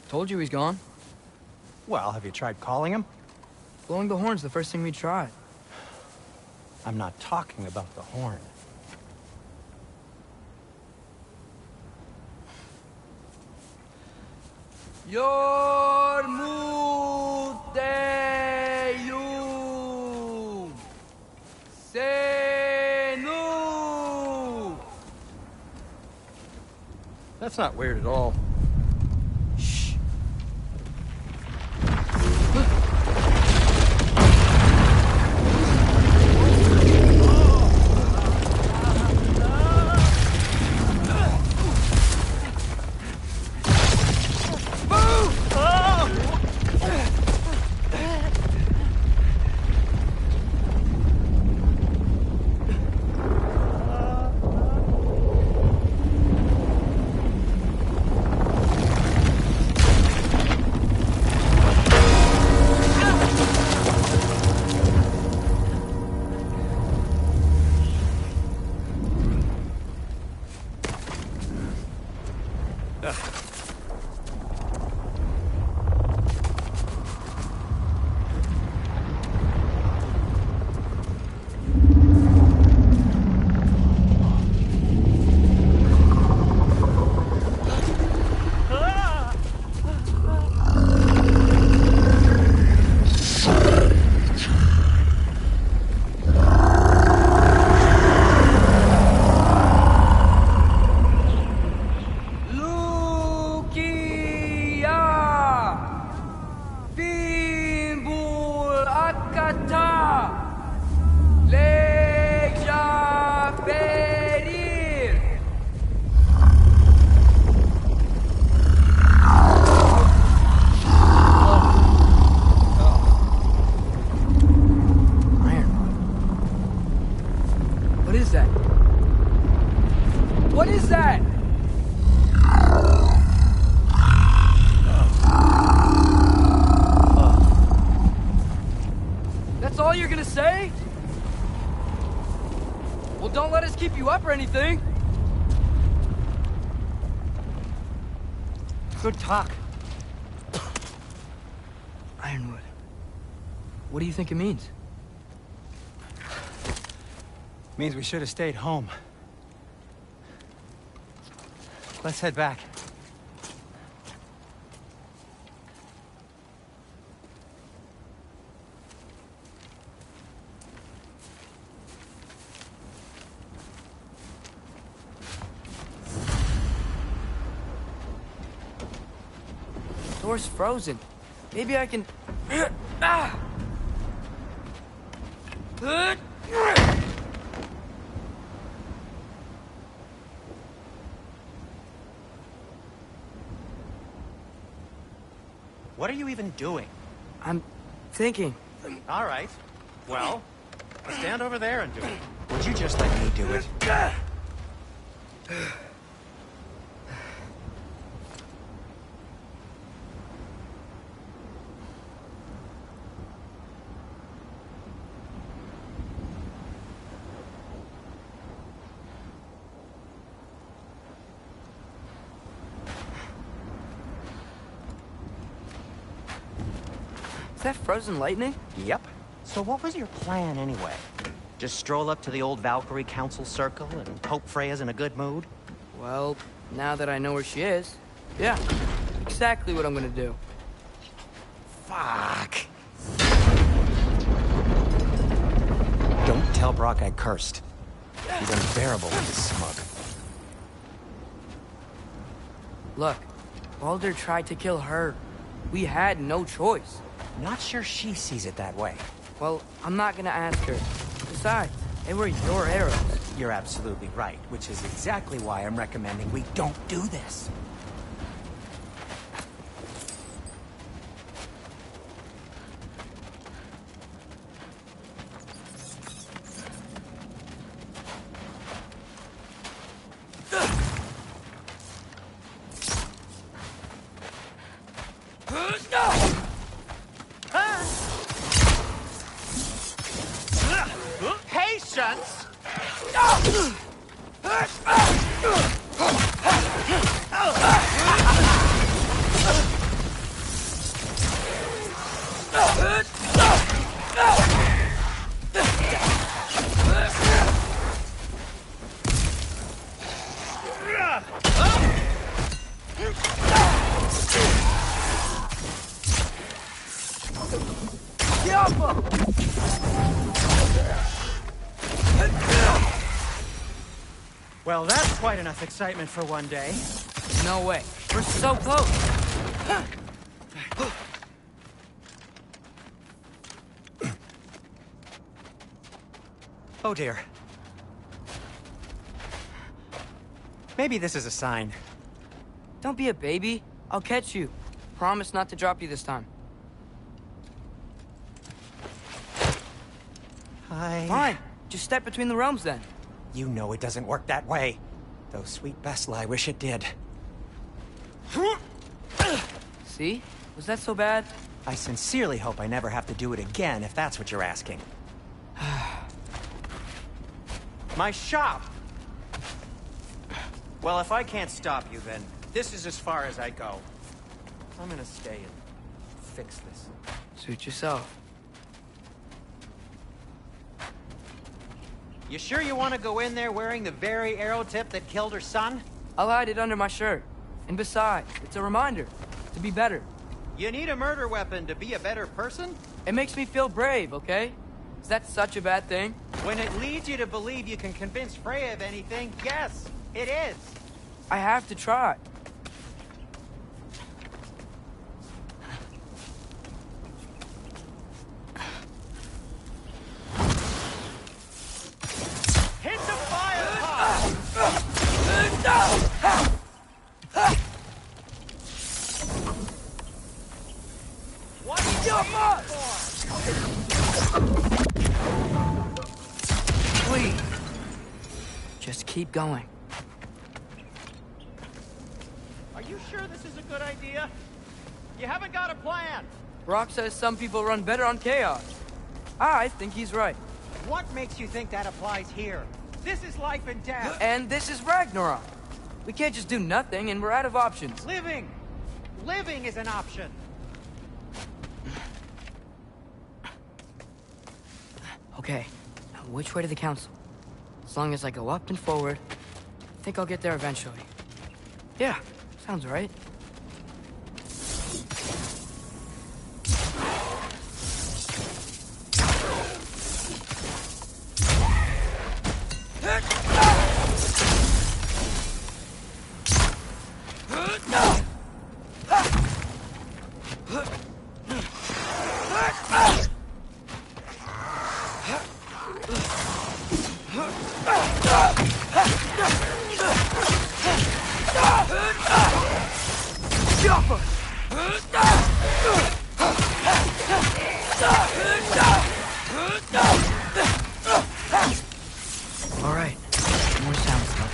S3: Told you he's gone.
S2: Well, have you tried calling him?
S3: Blowing the horn's the first thing we tried.
S2: I'm not talking about the horn.
S3: Yormuteum Senu.
S2: That's not weird at all. Shh.
S3: or anything. Good talk. Ironwood. What do you think it means?
S2: Means we should have stayed home. Let's head back.
S3: Door's frozen. Maybe I can...
S2: What are you even doing?
S3: I'm thinking.
S2: All right. Well, stand over there and do it. Would you just let me do it?
S3: Is that frozen lightning?
S2: Yep. So what was your plan anyway? Just stroll up to the old Valkyrie Council Circle and hope Freya's in a good mood?
S3: Well, now that I know where she is, yeah, exactly what I'm gonna do.
S2: Fuck. Don't tell Brock I cursed. He's unbearable when he's smug.
S3: Look, Baldur tried to kill her. We had no choice.
S2: Not sure she sees it that way.
S3: Well, I'm not gonna ask her. Besides, they were your arrows.
S2: You're absolutely right, which is exactly why I'm recommending we don't do this. Patience! Well, that's quite enough excitement for one day.
S3: No way. We're so close.
S2: Oh dear. Maybe this is a sign.
S3: Don't be a baby. I'll catch you. Promise not to drop you this time. Fine. Just step between the realms then.
S2: You know it doesn't work that way. Though sweet Bessel, I wish it did.
S3: See? Was that so bad?
S2: I sincerely hope I never have to do it again, if that's what you're asking. My shop! Well, if I can't stop you, then this is as far as I go. I'm gonna stay and fix this.
S3: Suit yourself.
S2: You sure you want to go in there wearing the very arrow tip that killed her son?
S3: I'll hide it under my shirt. And besides, it's a reminder to be better.
S2: You need a murder weapon to be a better person?
S3: It makes me feel brave, okay? Is that such a bad thing?
S2: When it leads you to believe you can convince Freya of anything, yes, it is.
S3: I have to try.
S2: Hit the fire pod! What are you for?
S3: Please. Just keep going.
S2: Are you sure this is a good idea? You haven't got a plan.
S3: Brock says some people run better on chaos. I think he's right.
S2: What makes you think that applies here? This is life and death.
S3: And this is Ragnarok. We can't just do nothing, and we're out of options.
S2: Living! Living is an option.
S3: Okay, now which way to the council? As long as I go up and forward, I think I'll get there eventually. Yeah, sounds right. All right, more sound stuff.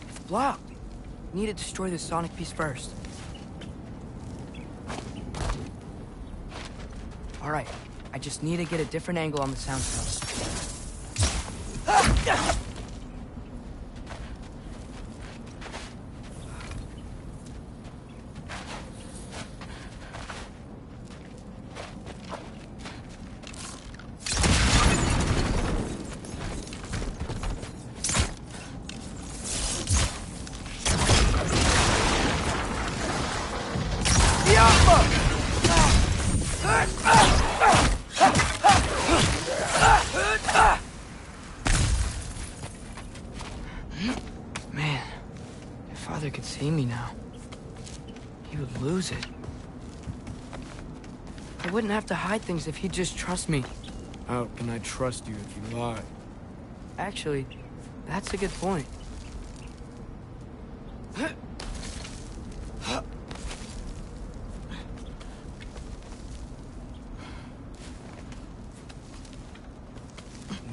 S3: It's blocked. Need to destroy the sonic piece first. All right, I just need to get a different angle on the sound stuff. Man, if Father could see me now, he would lose it. I wouldn't have to hide things if he'd just trust me.
S8: How can I trust you if you lie?
S3: Actually, that's a good point.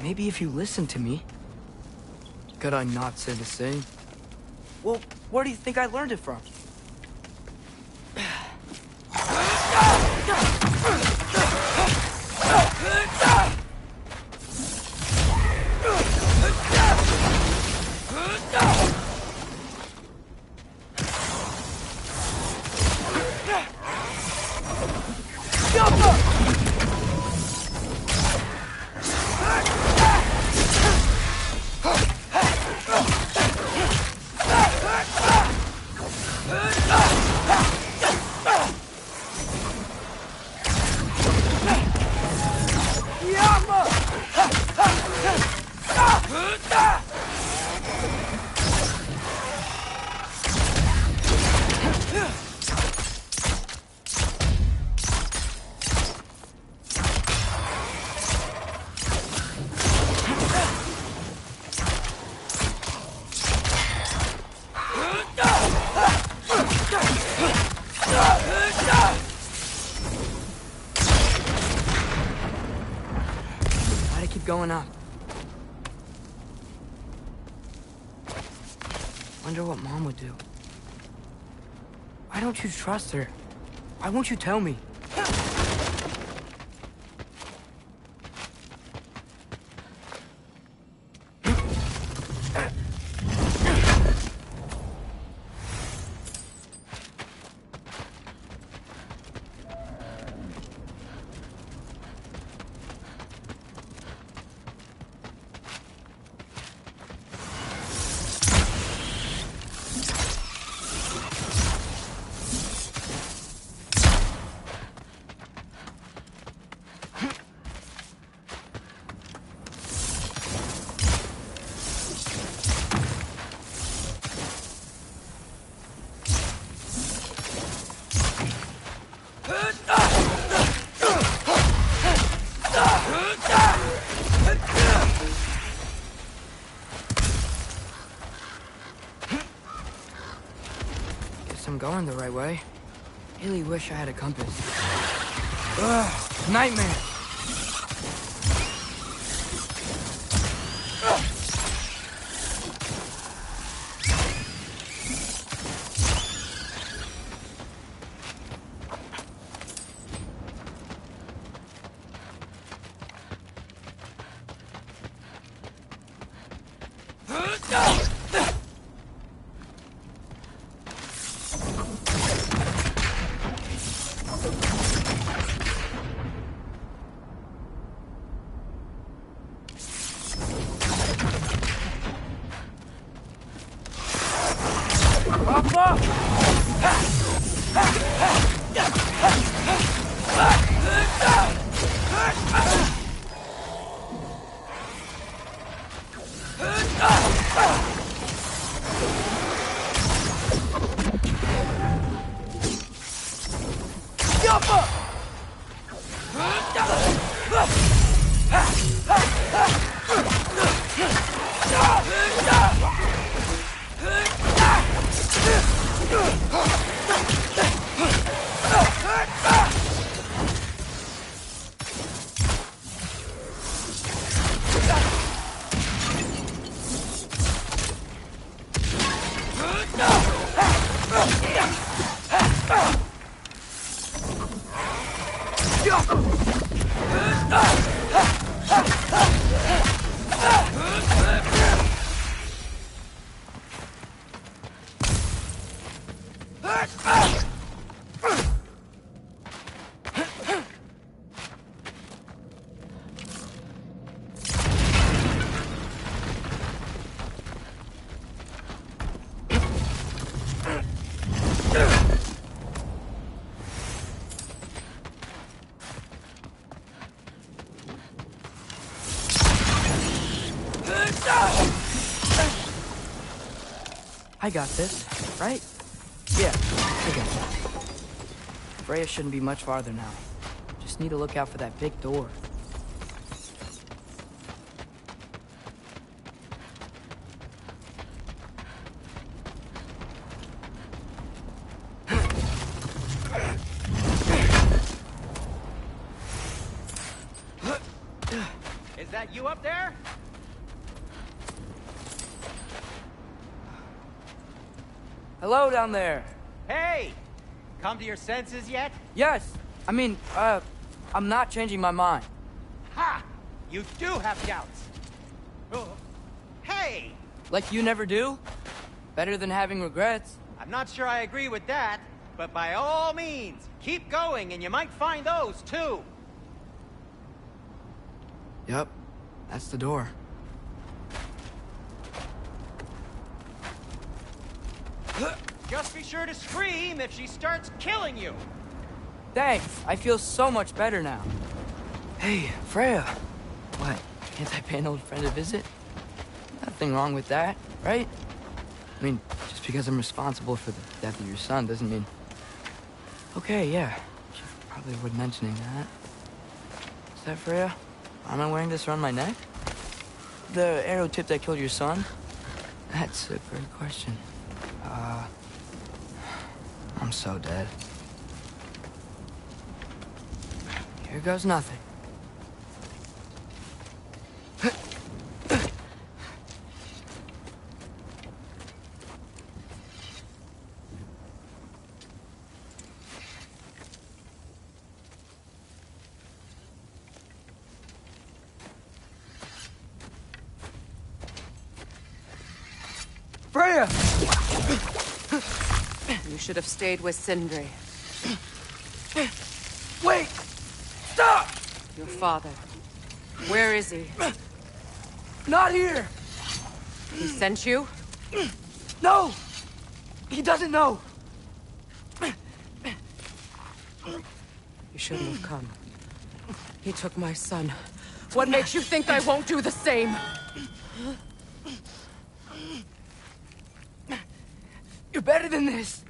S3: Maybe if you listen to me.
S8: Could I not say the same?
S3: Well, where do you think I learned it from? Going up. Wonder what Mom would do. Why don't you trust her? Why won't you tell me? I'm going the right way. Really wish I had a compass. Ugh, nightmare. I got this, right? Yeah, I got this. Freya shouldn't be much farther now. Just need to look out for that big door.
S2: Is that you up there?
S3: Hello down there.
S2: Hey! Come to your senses yet?
S3: Yes, I mean, I'm not changing my mind.
S2: Ha! You do have doubts. Oh. Hey!
S3: Like you never do? Better than having regrets.
S2: I'm not sure I agree with that, but by all means, keep going and you might find those too.
S3: Yep, that's the door.
S2: Just be sure to scream if she starts killing you.
S3: Thanks, I feel so much better now. Hey, Freya. What, can't I pay an old friend a visit? Nothing wrong with that, right? I mean, just because I'm responsible for the death of your son doesn't mean... Okay, yeah, should probably avoid mentioning that. Is that Freya? Why am I wearing this around my neck? The arrow tip that killed your son? That's a great question. I'm so dead. Here goes nothing. Freya!
S9: You should have stayed with Sindri.
S3: Wait! Stop!
S9: Your father. Where is he?
S3: Not here!
S9: He sent you?
S3: No! He doesn't know!
S9: You shouldn't have come. He took my son. What makes you think I won't do the same?
S3: You're better than this!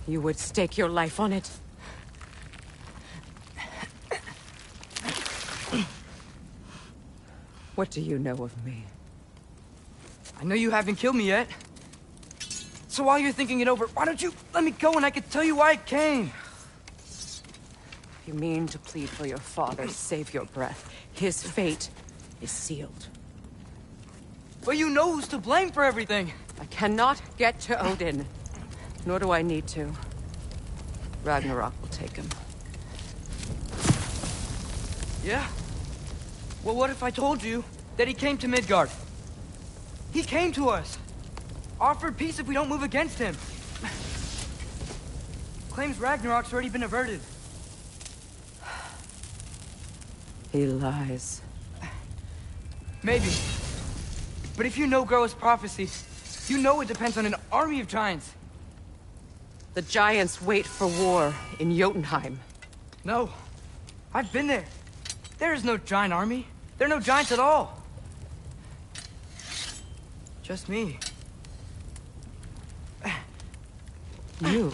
S9: You would stake your life on it? What do you know of me?
S3: I know you haven't killed me yet. So while you're thinking it over, why don't you let me go and I can tell you why I came?
S9: You mean to plead for your father, save your breath. His fate is sealed.
S3: But you know who's to blame for everything.
S9: I cannot get to Odin. Nor do I need to. Ragnarok will take him.
S3: Yeah? Well, what if I told you that he came to Midgard? He came to us. Offered peace if we don't move against him. Claims Ragnarok's already been averted.
S9: He lies.
S3: Maybe. But if you know Groa's prophecy, you know it depends on an army of giants.
S9: The giants wait for war in Jotunheim.
S3: No. I've been there. There is no giant army. There are no giants at all. Just me.
S9: You.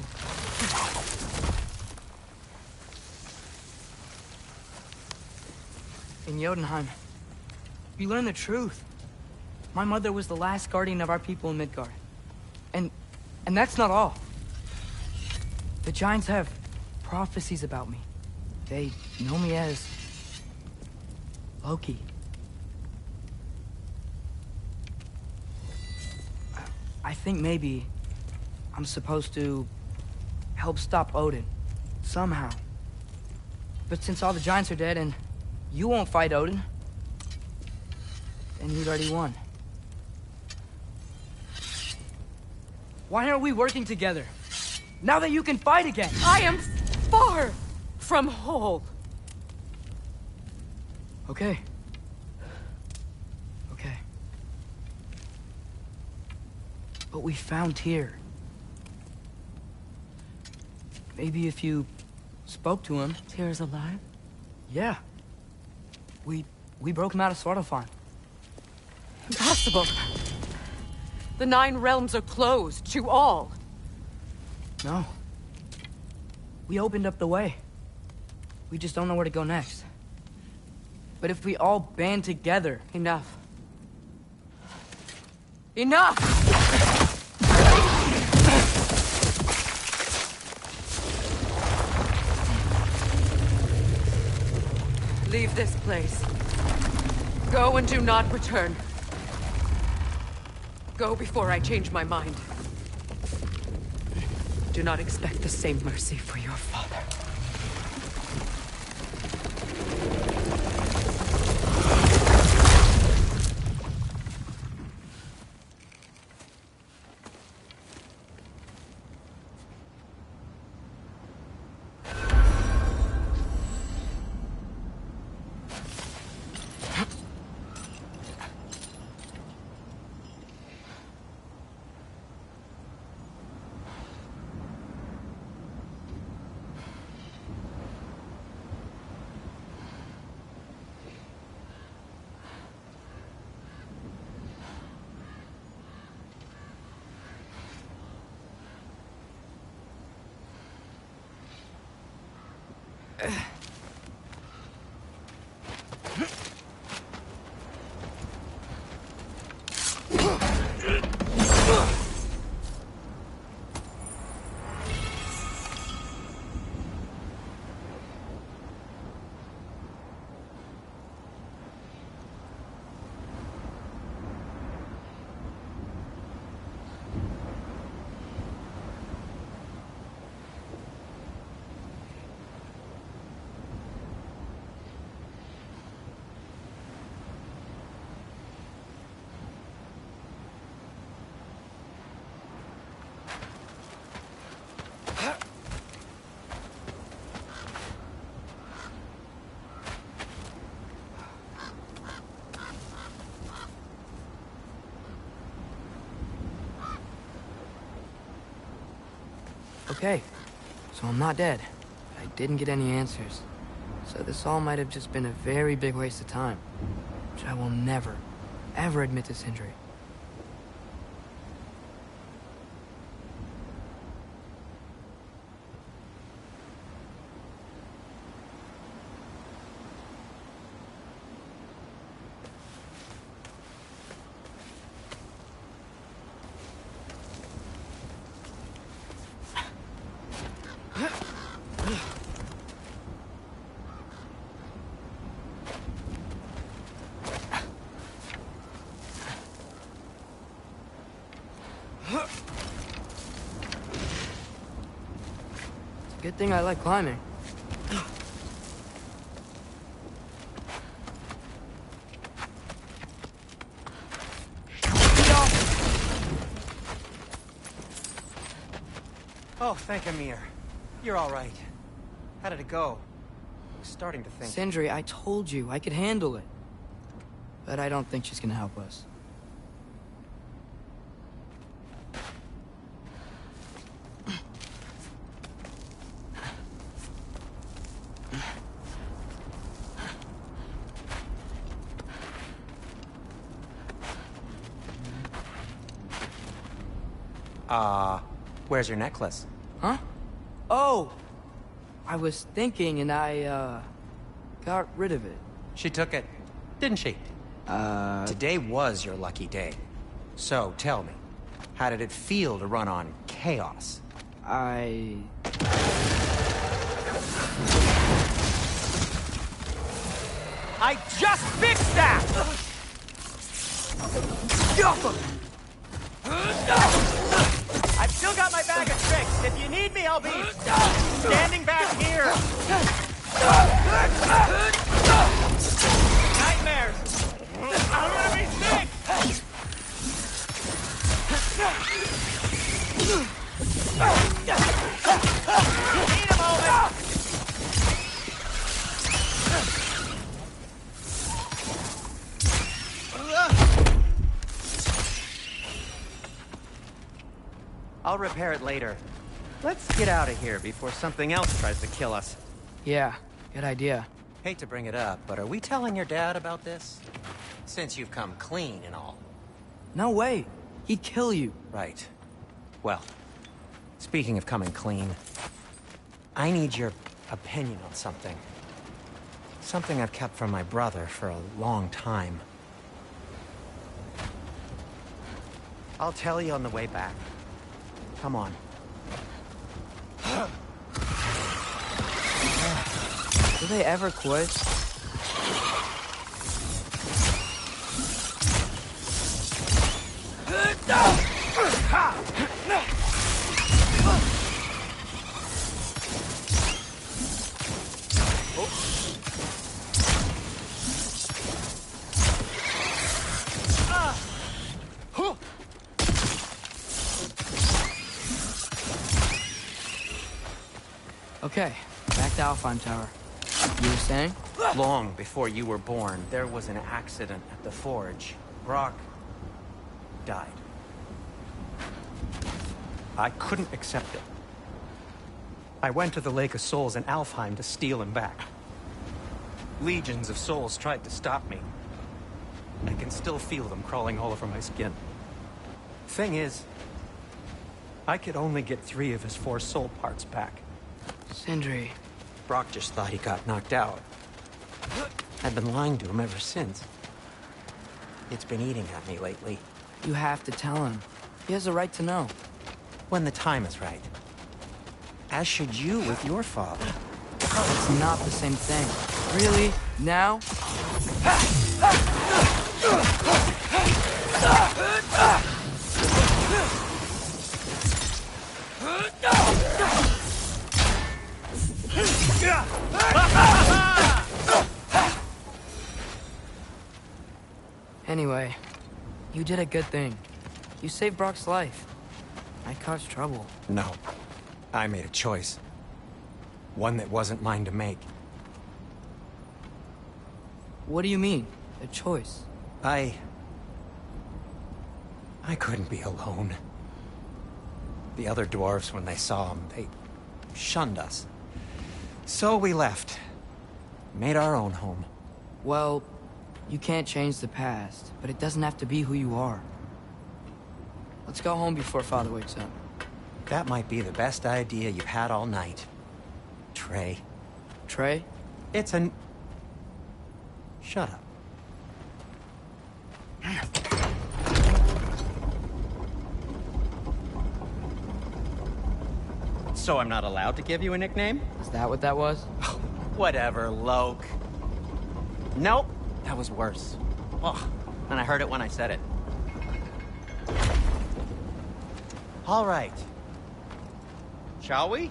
S3: In Jotunheim, you learn the truth. My mother was the last guardian of our people in Midgard. And that's not all. The giants have prophecies about me. They know me as Loki. I think maybe I'm supposed to help stop Odin, somehow. But since all the giants are dead and you won't fight Odin, then he's already won. Why aren't we working together? Now that you can fight again!
S9: I am far from whole.
S3: Okay. Okay. But we found here. Maybe if you spoke to him.
S9: Tyr's alive?
S3: Yeah. We broke him out of Svartalfheim.
S9: Impossible. The 9 realms are closed to all.
S3: No. We opened up the way. We just don't know where to go next. But if we all band together...
S9: Enough. Enough! Leave this place. Go and do not return. Go before I change my mind. Do not expect the same mercy for your father.
S3: Okay, so I'm not dead. I didn't get any answers. So this all might have just been a very big waste of time. Which I will never, ever admit to Sindri. Good thing I like climbing.
S2: Oh, thank Amir. You're all right. How did it go? I was starting to think...
S3: Sindri, I told you I could handle it. But I don't think she's gonna help us.
S2: Where's your necklace?
S3: Huh? Oh! I was thinking and I, got rid of it.
S2: She took it, didn't she? Today was your lucky day. So, tell me, how did it feel to run on chaos?
S3: I
S2: just fixed that! I've still got my bag of tricks. If you need me, I'll be standing back here. Nightmares. I'm gonna be sick. Need a moment. I'll repair it later. Let's get out of here before something else tries to kill us.
S3: Yeah, good idea.
S2: Hate to bring it up, but are we telling your dad about this? Since you've come clean and all.
S3: No way. He'd kill you.
S2: Right. Well, speaking of coming clean, I need your opinion on something. Something I've kept from my brother for a long time. I'll tell you on the way back. Come on.
S3: Do they ever quit? Okay, back to Alfheim Tower. You were saying?
S2: Long before you were born, there was an accident at the forge. Brock died. I couldn't accept it. I went to the Lake of Souls in Alfheim to steal him back. Legions of souls tried to stop me. I can still feel them crawling all over my skin. Thing is, I could only get 3 of his 4 soul parts back.
S3: Sindri.
S2: Brock just thought he got knocked out. I've been lying to him ever since. It's been eating at me lately.
S3: You have to tell him. He has a right to know.
S2: When the time is right. As should you with your father.
S3: It's not the same thing. Really? Now? Anyway, you did a good thing. You saved Brock's life. I caused trouble.
S2: No. I made a choice. One that wasn't mine to make.
S3: What do you mean? A choice?
S2: I couldn't be alone. The other dwarves, when they saw him, they shunned us. So we left. Made our own home.
S3: Well, you can't change the past, but it doesn't have to be who you are. Let's go home before Father wakes up.
S2: That might be the best idea you've had all night. Trey.
S3: Trey?
S2: It's an... Shut up. So I'm not allowed to give you a nickname?
S3: Is that what that was?
S2: Whatever, Loke. Nope, that was worse. Oh, and I heard it when I said it. All right. Shall we?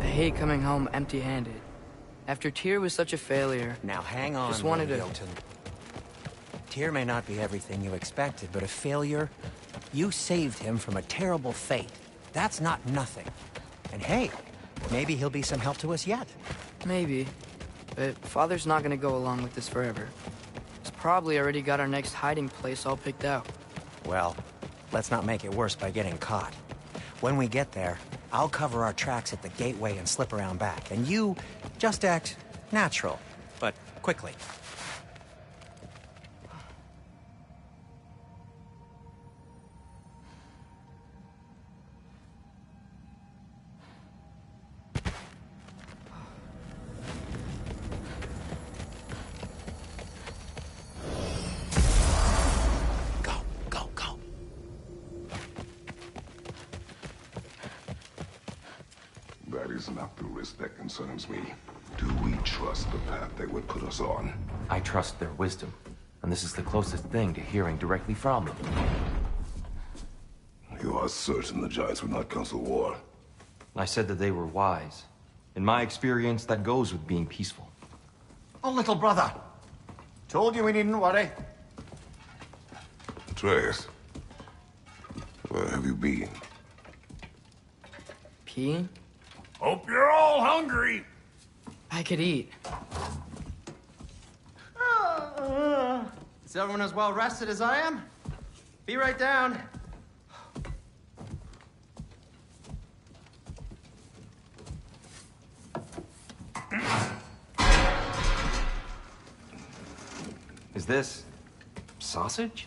S3: I hate coming home empty-handed. After Tyr was such a failure...
S2: Now hang on,
S3: just wanted to...
S2: Jotun. Tyr may not be everything you expected, but a failure? You saved him from a terrible fate. That's not nothing. And hey, maybe he'll be some help to us yet.
S3: Maybe. But Father's not gonna go along with this forever. He's probably already got our next hiding place all picked out.
S2: Well, let's not make it worse by getting caught. When we get there, I'll cover our tracks at the gateway and slip around back. And you just act natural, but quickly.
S4: That is not the risk that concerns me. Do we trust the path they would put us on?
S10: I trust their wisdom, and this is the closest thing to hearing directly from them.
S4: You are certain the Giants would not counsel war?
S10: I said that they were wise. In my experience, that goes with being peaceful.
S1: Oh, little brother. Told you we needn't worry.
S4: Atreus, where have you been?
S3: Peeing?
S11: Hope you're all hungry.
S3: I could eat.
S5: Is everyone as well rested as I am? Be right down.
S10: Is this sausage?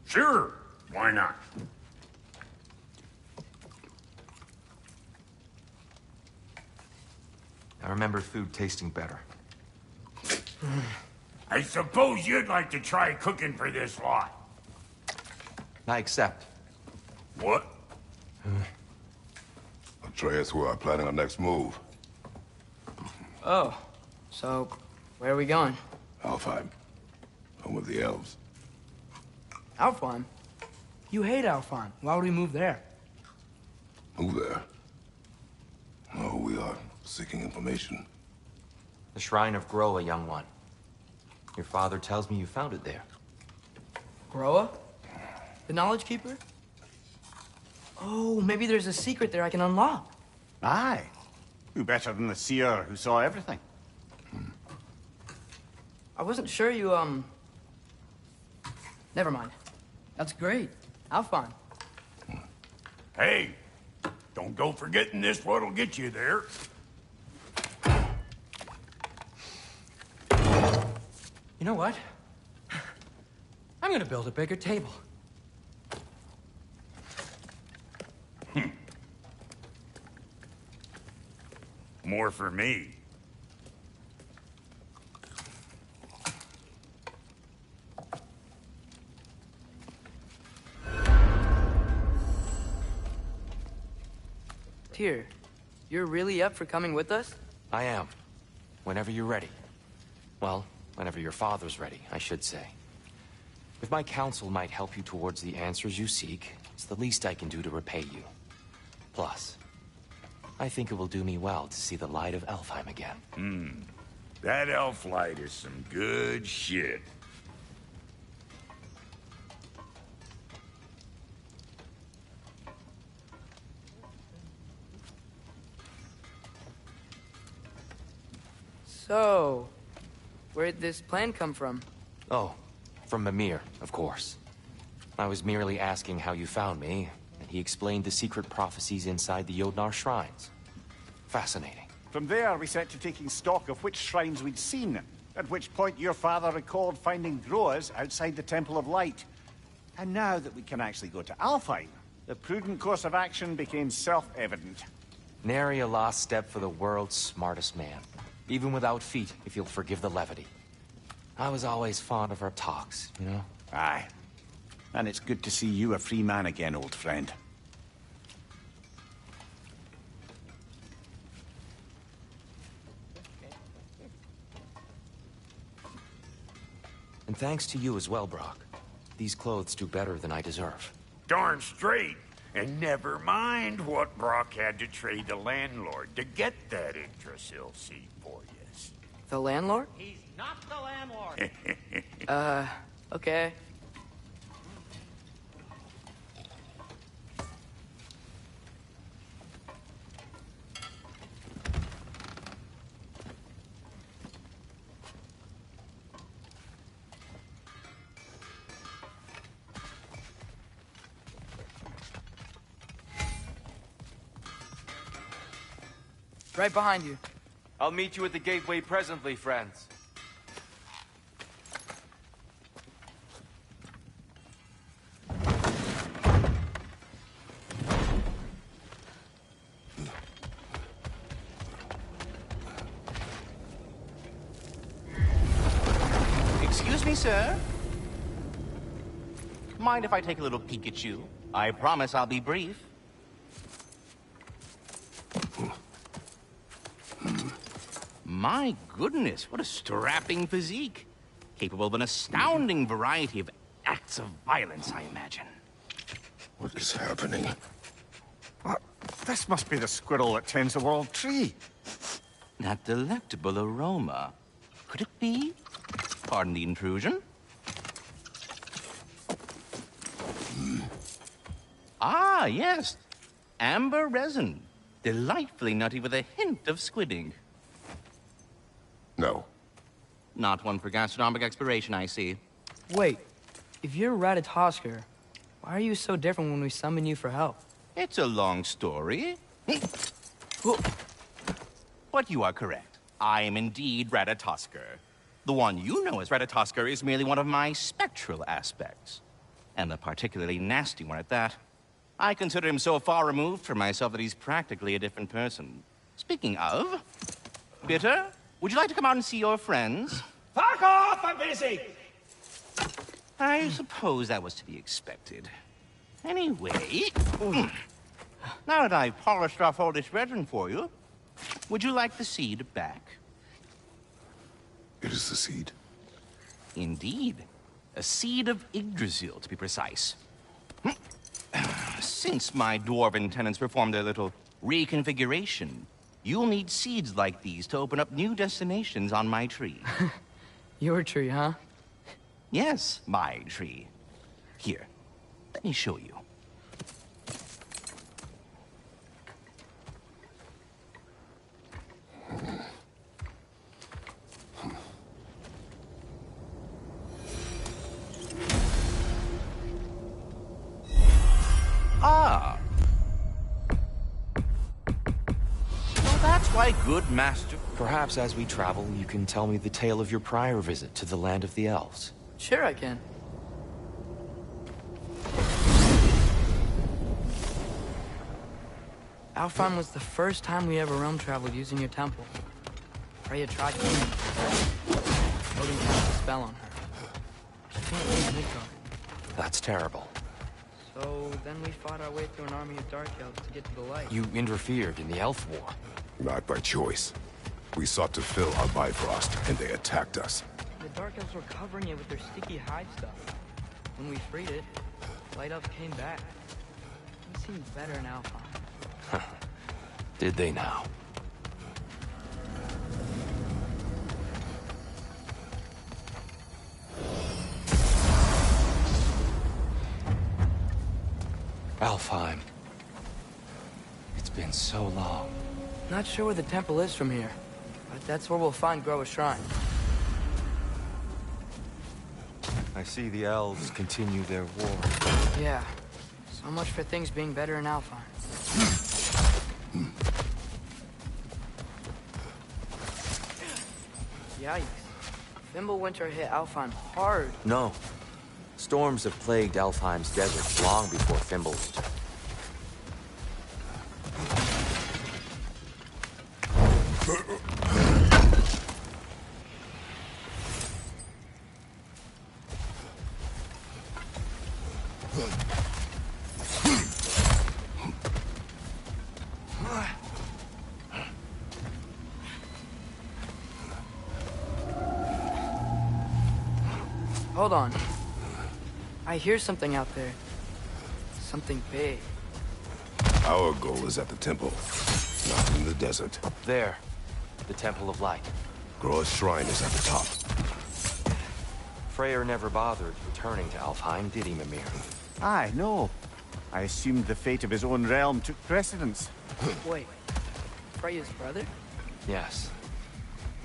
S11: Sure. Why not?
S10: I remember food tasting better.
S11: I suppose you'd like to try cooking for this lot.
S10: I accept.
S11: What?
S4: Atreus, we are planning our next move.
S3: Oh, so where are we going?
S4: Alfheim. Home of the elves.
S3: Alfheim? You hate Alfheim. Why would we move there?
S4: Move there? No, we are seeking information.
S10: The Shrine of Groa, young one. Your father tells me you found it there.
S3: Groa? The Knowledge Keeper? Oh, maybe there's a secret there I can unlock.
S1: Aye. Who better than the seer who saw everything?
S3: I wasn't sure you, Never mind. That's great. Alfheim.
S11: Hey, don't go forgetting this what'll get you there.
S2: You know what? I'm gonna build a bigger table.
S11: More for me.
S3: Tyr, you're really up for coming with us?
S10: I am. Whenever you're ready. Well, whenever your father's ready, I should say. If my counsel might help you towards the answers you seek, it's the least I can do to repay you. Plus, I think it will do me well to see the light of Alfheim again.
S11: That elf light is some good shit.
S3: So, where'd this plan come from?
S10: Oh, from Mimir, of course. I was merely asking how you found me, and he explained the secret prophecies inside the Jotnar shrines. Fascinating.
S1: From there, we set to taking stock of which shrines we'd seen, at which point your father recalled finding Groas outside the Temple of Light. And now that we can actually go to Alfheim, the prudent course of action became self-evident.
S10: Nary a lost step for the world's smartest man. Even without feet, if you'll forgive the levity. I was always fond of our talks, you know?
S1: Aye. And it's good to see you a free man again, old friend.
S10: And thanks to you as well, Brock. These clothes do better than I deserve.
S11: Darn straight. And never mind what Brock had to trade the landlord to get that Yggdrasil seed for you.
S3: The landlord?
S2: He's not the landlord.
S3: Okay. Right behind you.
S5: I'll meet you at the gateway presently, friends.
S12: Excuse me, sir? Mind if I take a little peek at you? I promise I'll be brief. My goodness, what a strapping physique. Capable of an astounding variety of acts of violence, I imagine.
S4: What is happening?
S1: This must be the squirrel that tends the world tree.
S12: That delectable aroma. Could it be? Pardon the intrusion. Ah, yes. Amber resin. Delightfully nutty with a hint of squidding.
S4: No.
S12: Not one for gastronomic exploration, I see.
S3: Wait, if you're Ratatosker, why are you so different when we summon you for help?
S12: It's a long story. But you are correct. I am indeed Ratatosker. The one you know as Ratatosker is merely one of my spectral aspects. And a particularly nasty one at that. I consider him so far removed from myself that he's practically a different person. Speaking of... Bitter, would you like to come out and see your friends?
S13: Fuck off! I'm busy!
S12: I suppose that was to be expected. Anyway... Now that I've polished off all this resin for you, would you like the seed back?
S4: It is the seed?
S12: Indeed. A seed of Yggdrasil, to be precise. Since my dwarven tenants performed a little reconfiguration, you'll need seeds like these to open up new destinations on my tree.
S3: Your tree, huh?
S12: Yes, my tree. Here, let me show you. Ah! So that's why good master...
S7: Perhaps as we travel, you can tell me the tale of your prior visit to the land of the elves.
S3: Sure I can. Alfheim was the first time we ever realm traveled using your temple. Freya tried to Odin cast a spell on her. She can't leave Midgard.
S7: That's terrible.
S3: So then we fought our way through an army of dark elves to get to the light.
S7: You interfered in the elf war.
S4: Not by choice. We sought to fill our Bifrost, and they attacked us.
S3: The dark elves were covering it with their sticky hide stuff. When we freed it, light elves came back. It seemed better in Alfheim.
S7: Did they now? Alfheim. It's been so long.
S3: Not sure where the temple is from here, but that's where we'll find Groa's shrine.
S7: I see the elves continue their war.
S3: Yeah. So much for things being better in Alfheim. Yikes. Fimbulwinter hit Alfheim hard.
S7: No. Storms have plagued Alfheim's desert long before Fimbulwinter.
S3: Hold on. I hear something out there. Something big.
S4: Our goal is at the temple, not in the desert.
S7: There. The Temple of Light.
S4: Groa's shrine is at the top.
S7: Freyr never bothered returning to Alfheim, did he, Mimir?
S1: Aye, no. I assumed the fate of his own realm took precedence.
S3: Wait. Freya's brother?
S7: Yes.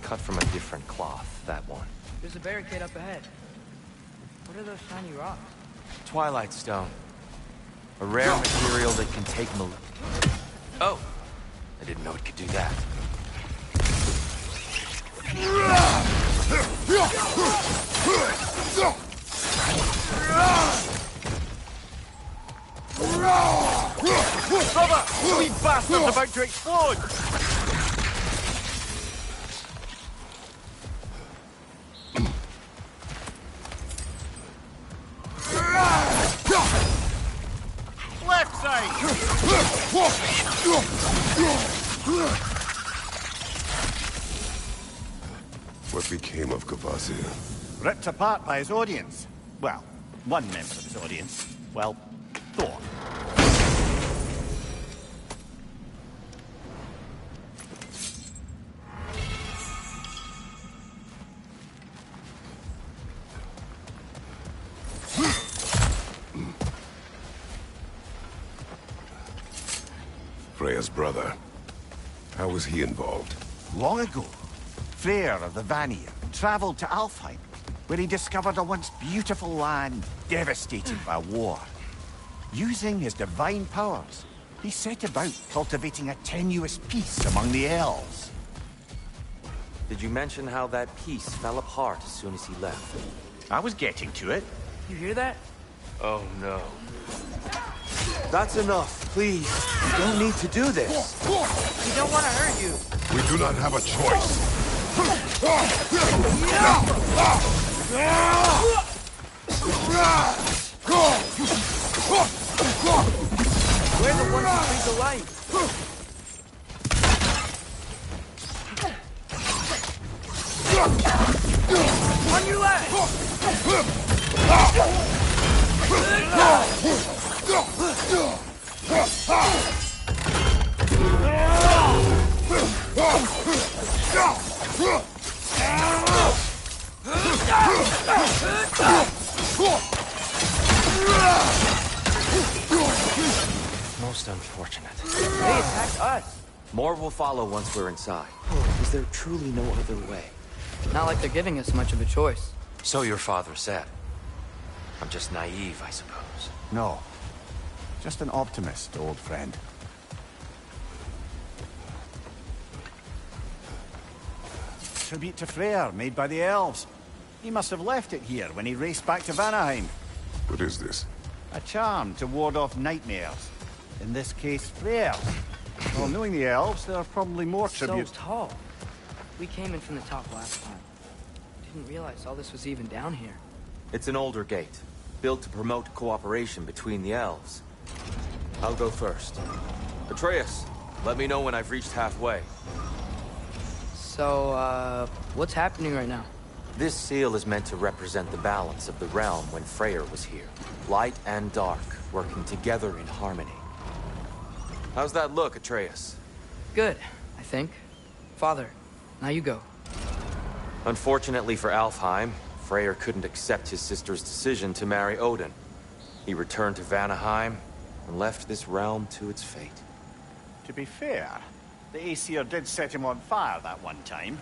S7: Cut from a different cloth, that one.
S3: There's a barricade up ahead. What are those shiny rocks?
S7: Twilight Stone. A rare material that can take Oh! I didn't know it could do that.
S11: Brother! You bastard's about to explode! Left side!
S4: What became of Kvasir?
S1: Ripped apart by his audience. Well, one member of his audience. Well, Thor.
S4: Freya's brother. How was he involved?
S1: Long ago, Freyr of the Vanir traveled to Alfheim, where he discovered a once beautiful land devastated by war. Using his divine powers, he set about cultivating a tenuous peace among the elves.
S7: Did you mention how that peace fell apart as soon as he left?
S1: I was getting to it.
S3: You hear that?
S7: Oh no. That's enough, please. You don't need to do this.
S3: We don't want to hurt you.
S4: We do not have a choice.
S3: We're the ones who breathe the light. On your left!
S10: Most unfortunate.
S3: They attacked us.
S7: More will follow once we're inside. Is there truly no other way?
S3: Not like they're giving us much of a choice.
S10: So your father said. I'm just naive, I suppose.
S1: No. Just an optimist, old friend. Tribute to Freyr, made by the elves. He must have left it here when he raced back to Vanaheim.
S4: What is this?
S1: A charm to ward off nightmares. In this case, Freyr. Well, knowing the elves, there are probably more tributes.
S3: So tall. We came in from the top last time. Didn't realize all this was even down here.
S7: It's an older gate, built to promote cooperation between the elves. I'll go first. Atreus, let me know when I've reached halfway.
S3: So, what's happening right now?
S7: This seal is meant to represent the balance of the realm when Freyr was here. Light and dark, working together in harmony. How's that look, Atreus?
S3: Good, I think. Father, now you go.
S7: Unfortunately for Alfheim, Freyr couldn't accept his sister's decision to marry Odin. He returned to Vanaheim and left this realm to its fate.
S1: To be fair, the Aesir did set him on fire that one time.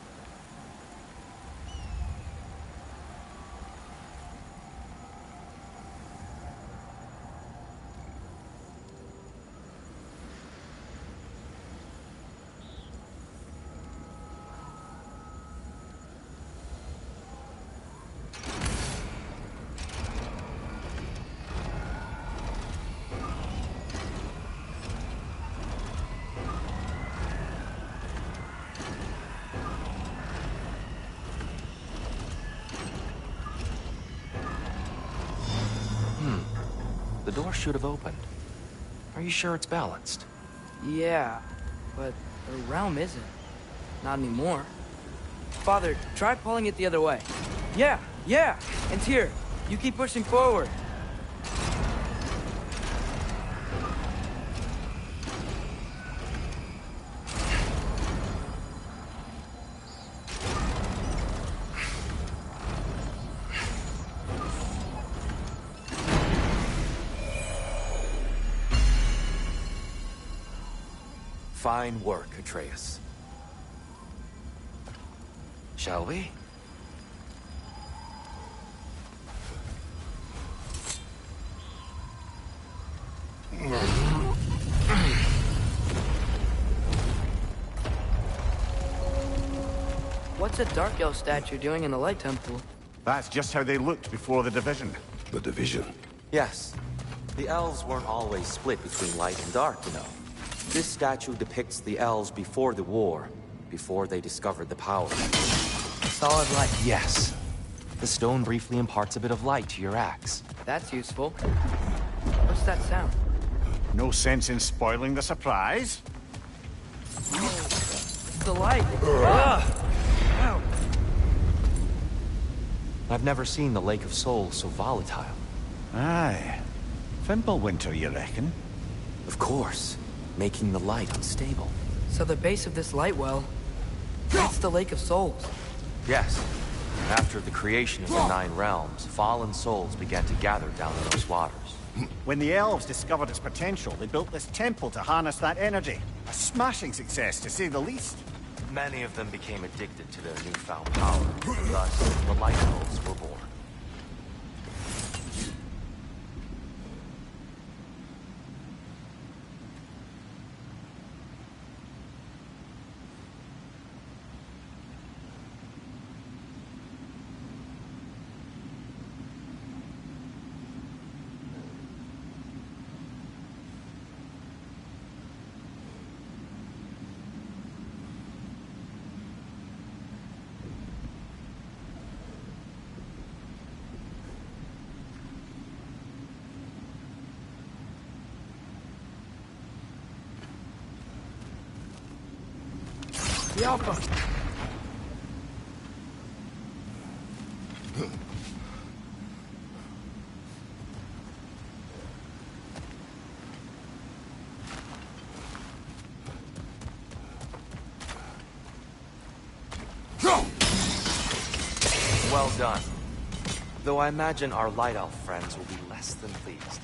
S10: The door should have opened. Are you sure it's balanced?
S3: Yeah, but the realm isn't. Not anymore. Father, try pulling it the other way. Yeah, and here, you keep pushing forward.
S7: Fine work, Atreus.
S10: Shall we?
S3: What's a Dark Elf statue doing in the Light Temple?
S1: That's just how they looked before the division.
S4: The division?
S7: Yes. The elves weren't always split between light and dark, you know. This statue depicts the elves before the war, before they discovered the power.
S3: Solid light.
S10: Yes. The stone briefly imparts a bit of light to your axe.
S3: That's useful. What's that sound?
S1: No sense in spoiling the surprise.
S3: It's the light. Ow.
S10: I've never seen the Lake of Souls so volatile.
S1: Aye. Fimbulwinter, you reckon?
S7: Of course. Making the light unstable.
S3: So the base of this light well, that's the Lake of Souls.
S7: Yes. After the creation of the 9 realms, fallen souls began to gather down in those waters.
S1: When the elves discovered its potential, they built this temple to harness that energy. A smashing success, to say the least.
S10: Many of them became addicted to their newfound power. Thus, the Light Elves were born.
S3: The Alpha!
S10: Well done. Though I imagine our Light Elf friends will be less than pleased.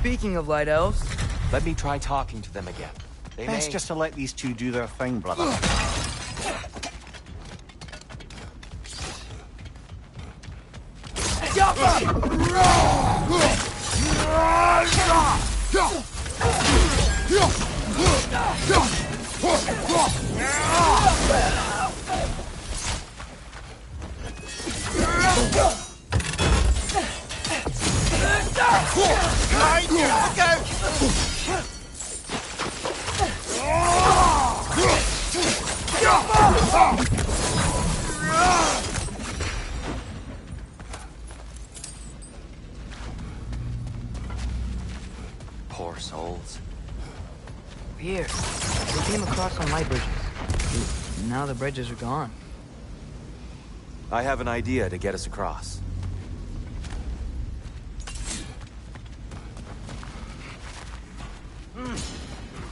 S3: Speaking of Light Elves...
S10: Let me try talking to them again. They
S1: Best just to let these two do their thing, brother.
S10: Poor souls.
S3: Here. We came across some light bridges. Now the bridges are gone.
S10: I have an idea to get us across.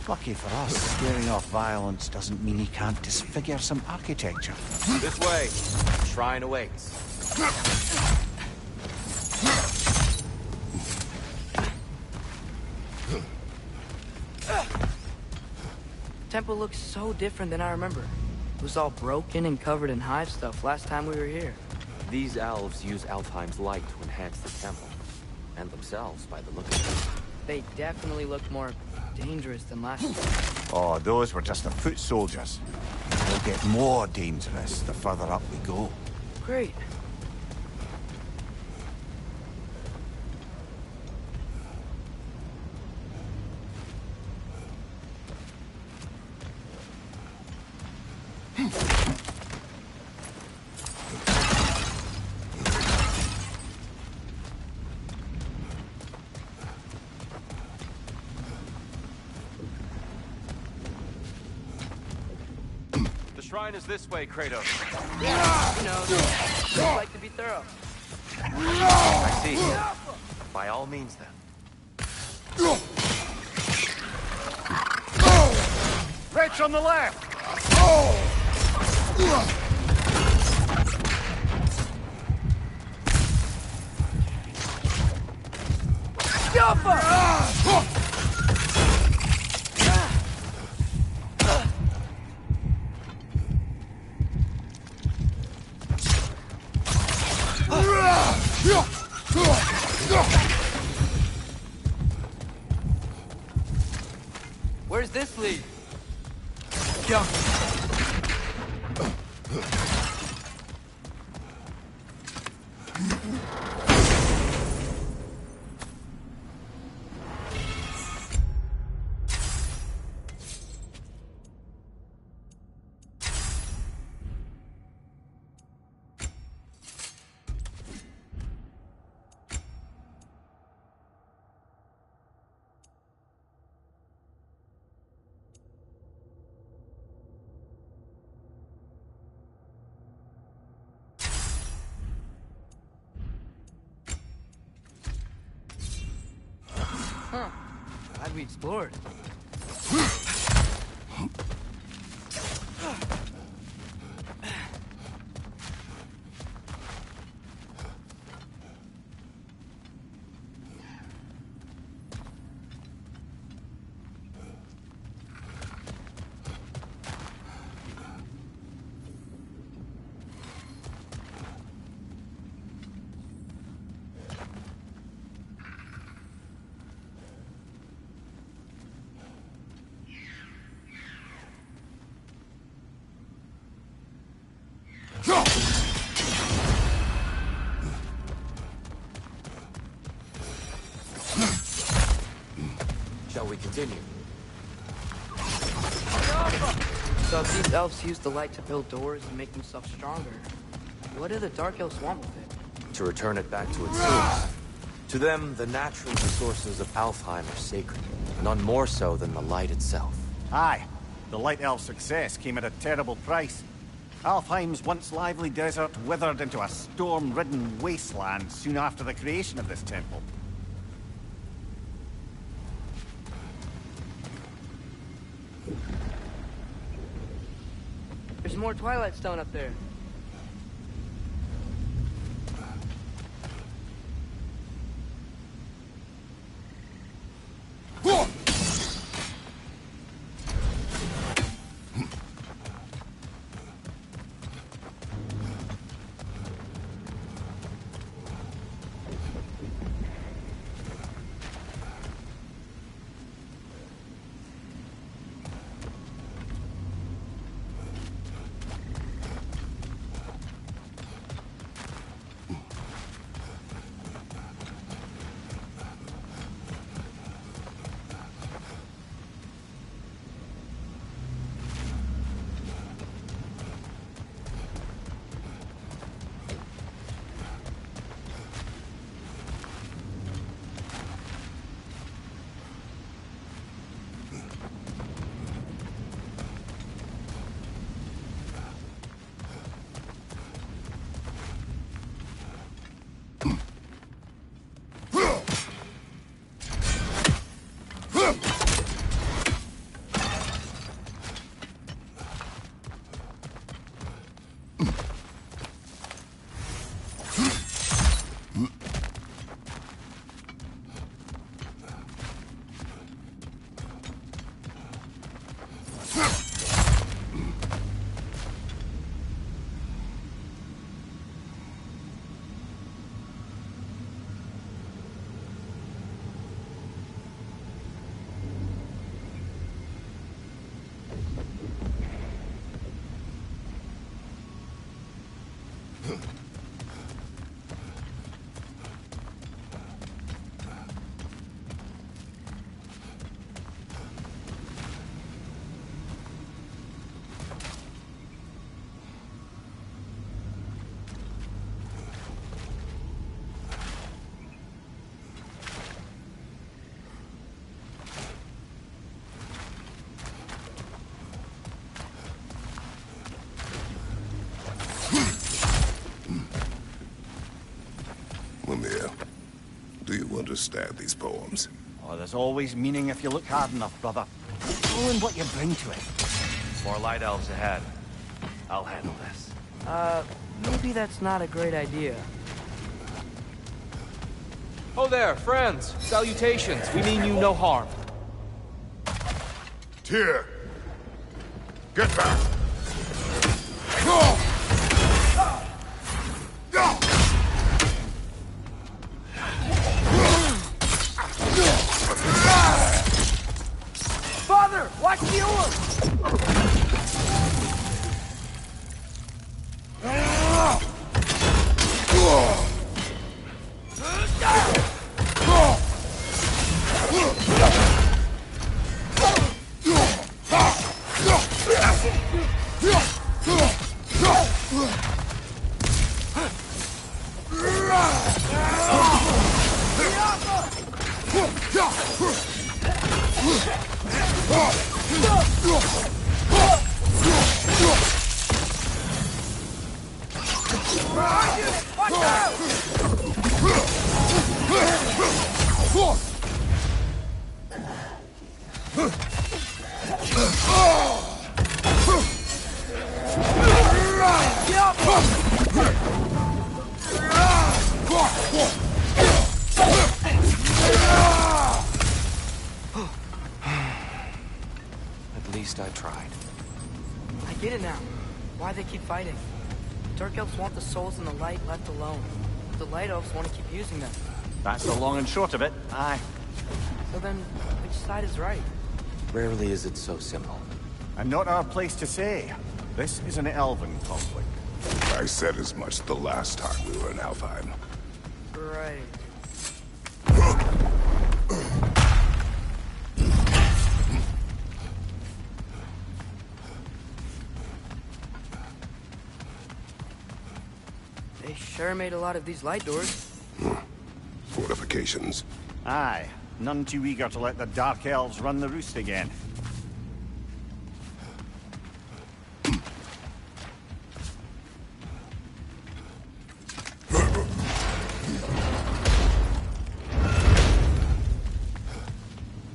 S1: Lucky for us, scaring off violence doesn't mean he can't disfigure some architecture.
S10: This way. Shrine awaits.
S3: Temple looks so different than I remember. It was all broken and covered in hive stuff last time we were here.
S10: These elves use Alfheim's light to enhance the temple. And themselves, by the look of it.
S3: They definitely look more dangerous than last time.
S1: Oh, those were just the foot soldiers. They'll get more dangerous the further up we go.
S3: Great.
S10: The shrine is this way, Kratos.
S3: Yeah, you know, I like to be thorough.
S10: I see. By all means, then.
S1: Wretch on the left!
S3: Where's this lead? Huh. Glad we explored.
S7: Shall we continue?
S3: So if these elves use the light to build doors and make themselves stronger, what do the Dark Elves want with it?
S7: To return it back to its source. To them, the natural resources of Alfheim are sacred, none more so than the light itself.
S1: Aye. The Light Elf's success came at a terrible price. Alfheim's once lively desert withered into a storm-ridden wasteland soon after the creation of this temple.
S3: There's more Twilight Stone up there.
S4: Do you understand these poems?
S1: Oh, there's always meaning if you look hard enough, brother. Show in what you bring to it.
S5: More light elves ahead. I'll handle this.
S3: Maybe that's not a great idea.
S5: Oh there, friends. Salutations. We mean you no harm.
S4: Tyr! Get back!
S3: Father, watch the orb!
S7: At least I tried.
S3: I get it now. Why they keep fighting. Dark Elves want the souls in the light left alone. The Light Elves want to keep using them.
S1: That's the long and short of it. Aye.
S3: So then, which side is right?
S7: Rarely is it so simple.
S1: And not our place to say. This is an elven conflict.
S4: I said as much the last time we were in Alfheim.
S3: Right. They sure made a lot of these light doors.
S4: Fortifications.
S1: Aye, none too eager to let the Dark Elves run the roost again.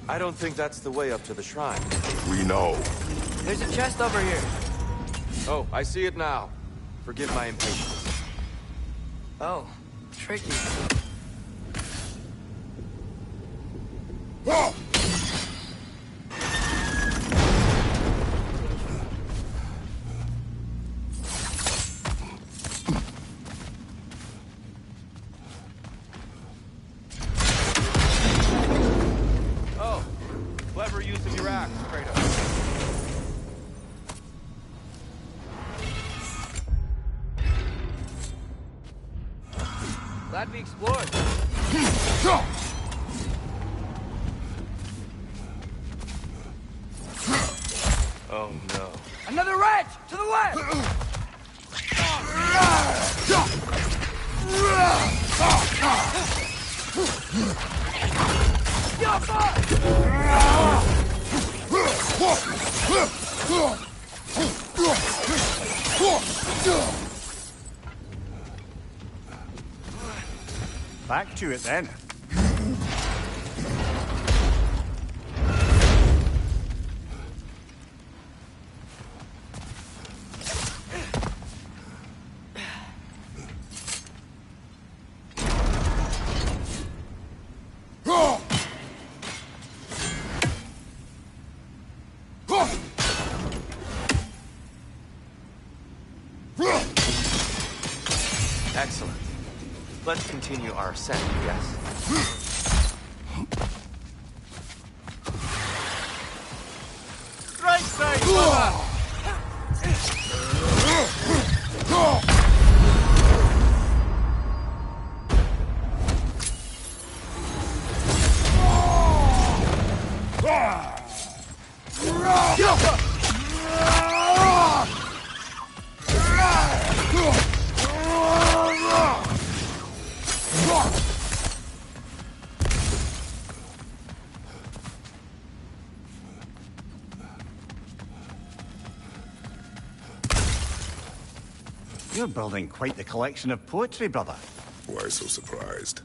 S7: I don't think that's the way up to the shrine.
S4: We know.
S3: There's a chest over here.
S7: Oh, I see it now. Forgive my impatience.
S3: Oh, tricky.
S7: Oh, clever use of your axe, Kratos.
S3: Glad we explored.
S7: Oh no.
S3: Another wrench! To the left!
S1: Back to it then.
S10: Excellent. Let's continue our ascent, yes?
S1: Right side, brother! You're building quite the collection of poetry, brother.
S4: Why so surprised?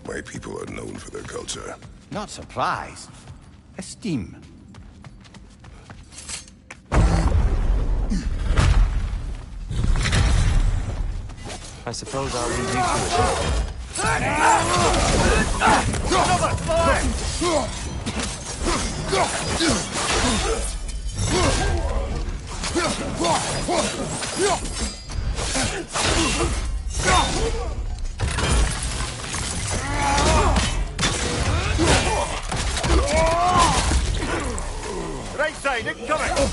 S4: My people are known for their culture.
S1: Not surprised. Esteem.
S10: I suppose I'll leave you to it.
S1: Right side, incoming!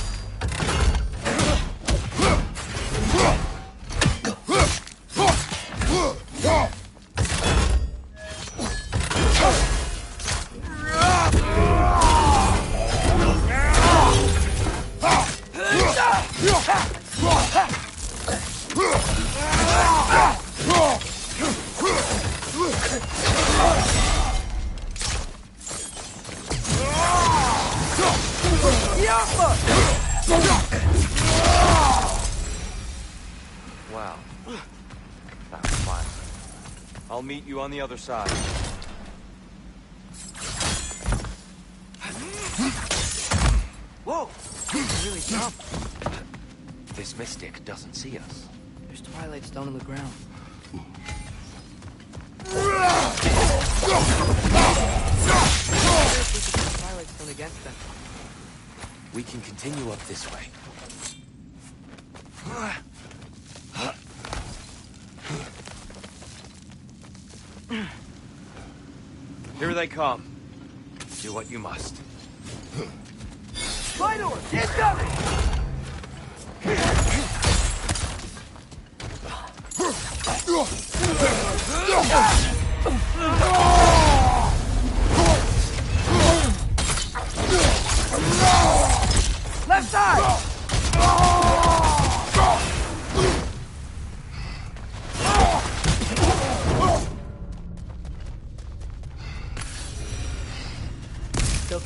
S7: Wow. That was fine. I'll meet you on the other side.
S3: Whoa! Really tough.
S10: This mystic doesn't see us.
S3: There's twilight stone on the ground. Twilight stone against them.
S10: We can continue up this way.
S7: Here they come. Do what you must.
S3: Fly door! Incoming!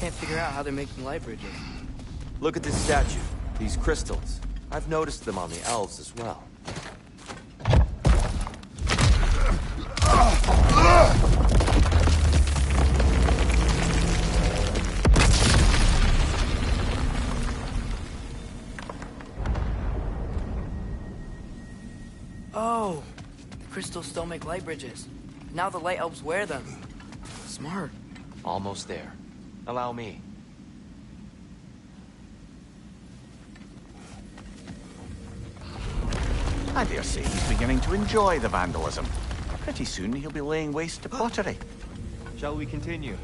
S3: can't figure out how they're making light bridges.
S7: Look at this statue. These crystals. I've noticed them on the elves as well.
S3: Oh, the crystals still make light bridges. Now the light elves wear them. Smart.
S10: Almost there. Allow me.
S1: I dare say he's beginning to enjoy the vandalism. Pretty soon he'll be laying waste to pottery.
S10: Shall we continue?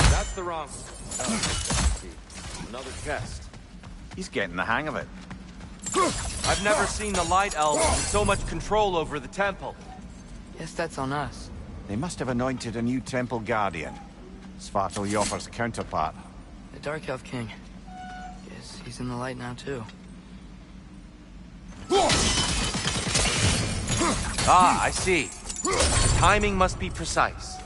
S7: That's the wrong... Oh, let's see. Another chest.
S1: He's getting the hang of it.
S10: I've never seen the Light Elves with so much control over the temple.
S3: Guess that's on us.
S1: They must have anointed a new temple guardian. Svartalfjord's counterpart.
S3: The Dark Elf King. Guess he's in the light now, too.
S10: Ah, I see. The timing must be precise.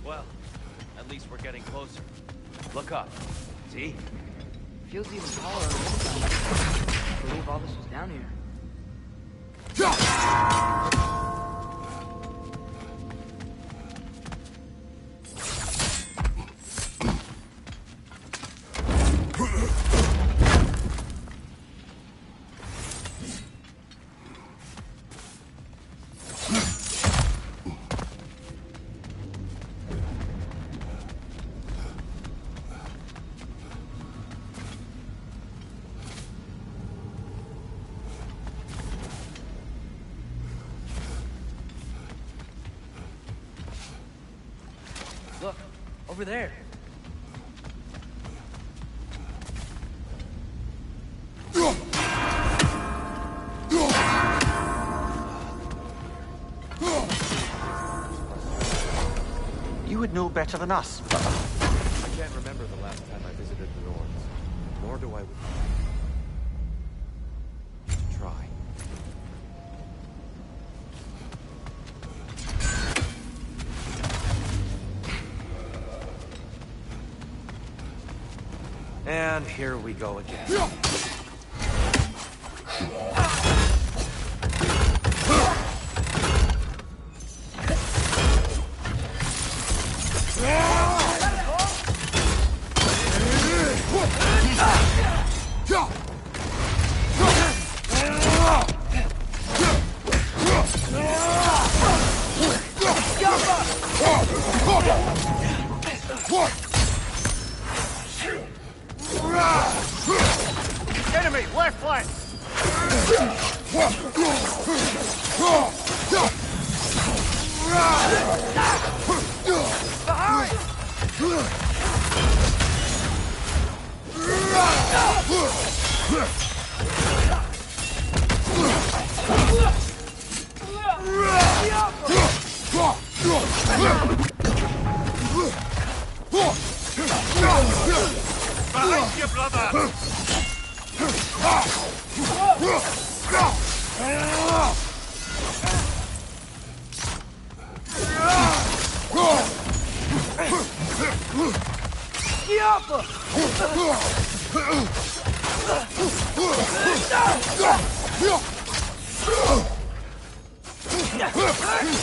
S10: Well, at least we're getting closer. Look up. See?
S3: Feels even taller on the inside. I believe all this was down here. Look, over there.
S1: You would know better than us.
S7: I can't remember the last time I visited the North, nor do I... try. And here we go again.
S11: Behind you, brother!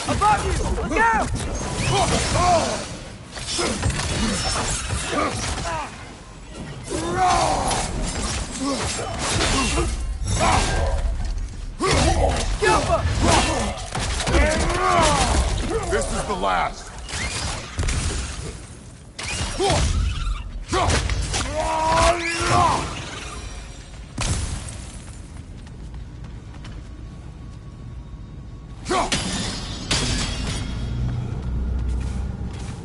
S13: Above you! Look out!
S4: This is the last.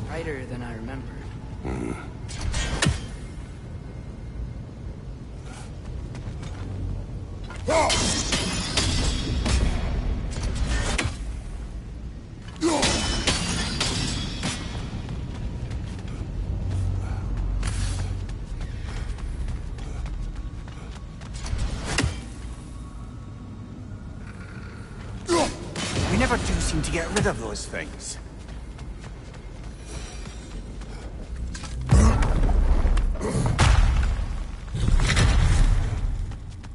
S3: Tighter than I remembered.
S1: We never do seem to get rid of those things.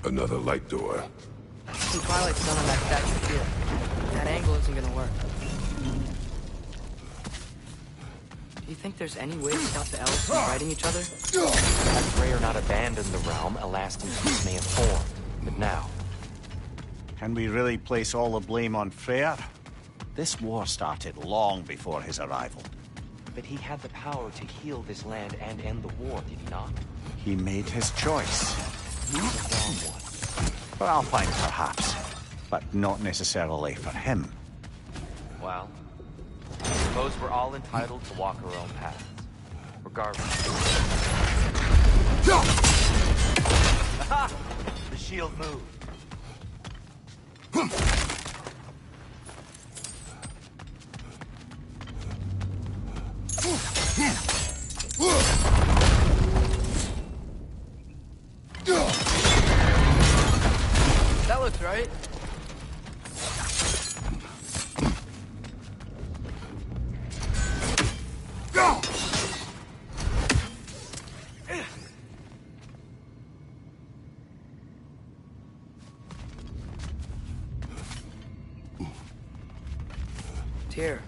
S4: Another light door.
S3: See Twilight's done on that statue here. That angle isn't gonna work. Do you think there's any way to stop the elves from fighting each other?
S10: Had Freyr not abandoned the realm, a lasting peace may have formed. But now...
S1: Can we really place all the blame on Freyr? This war started long before his arrival.
S10: But he had the power to heal this land and end the war, did he not?
S1: He made his choice.
S10: The wrong one.
S1: For Alpine, perhaps. But not necessarily for him.
S10: Well, I suppose we're all entitled to walk our own paths. Regardless. Aha! The shield moved.
S3: That looks right. Here,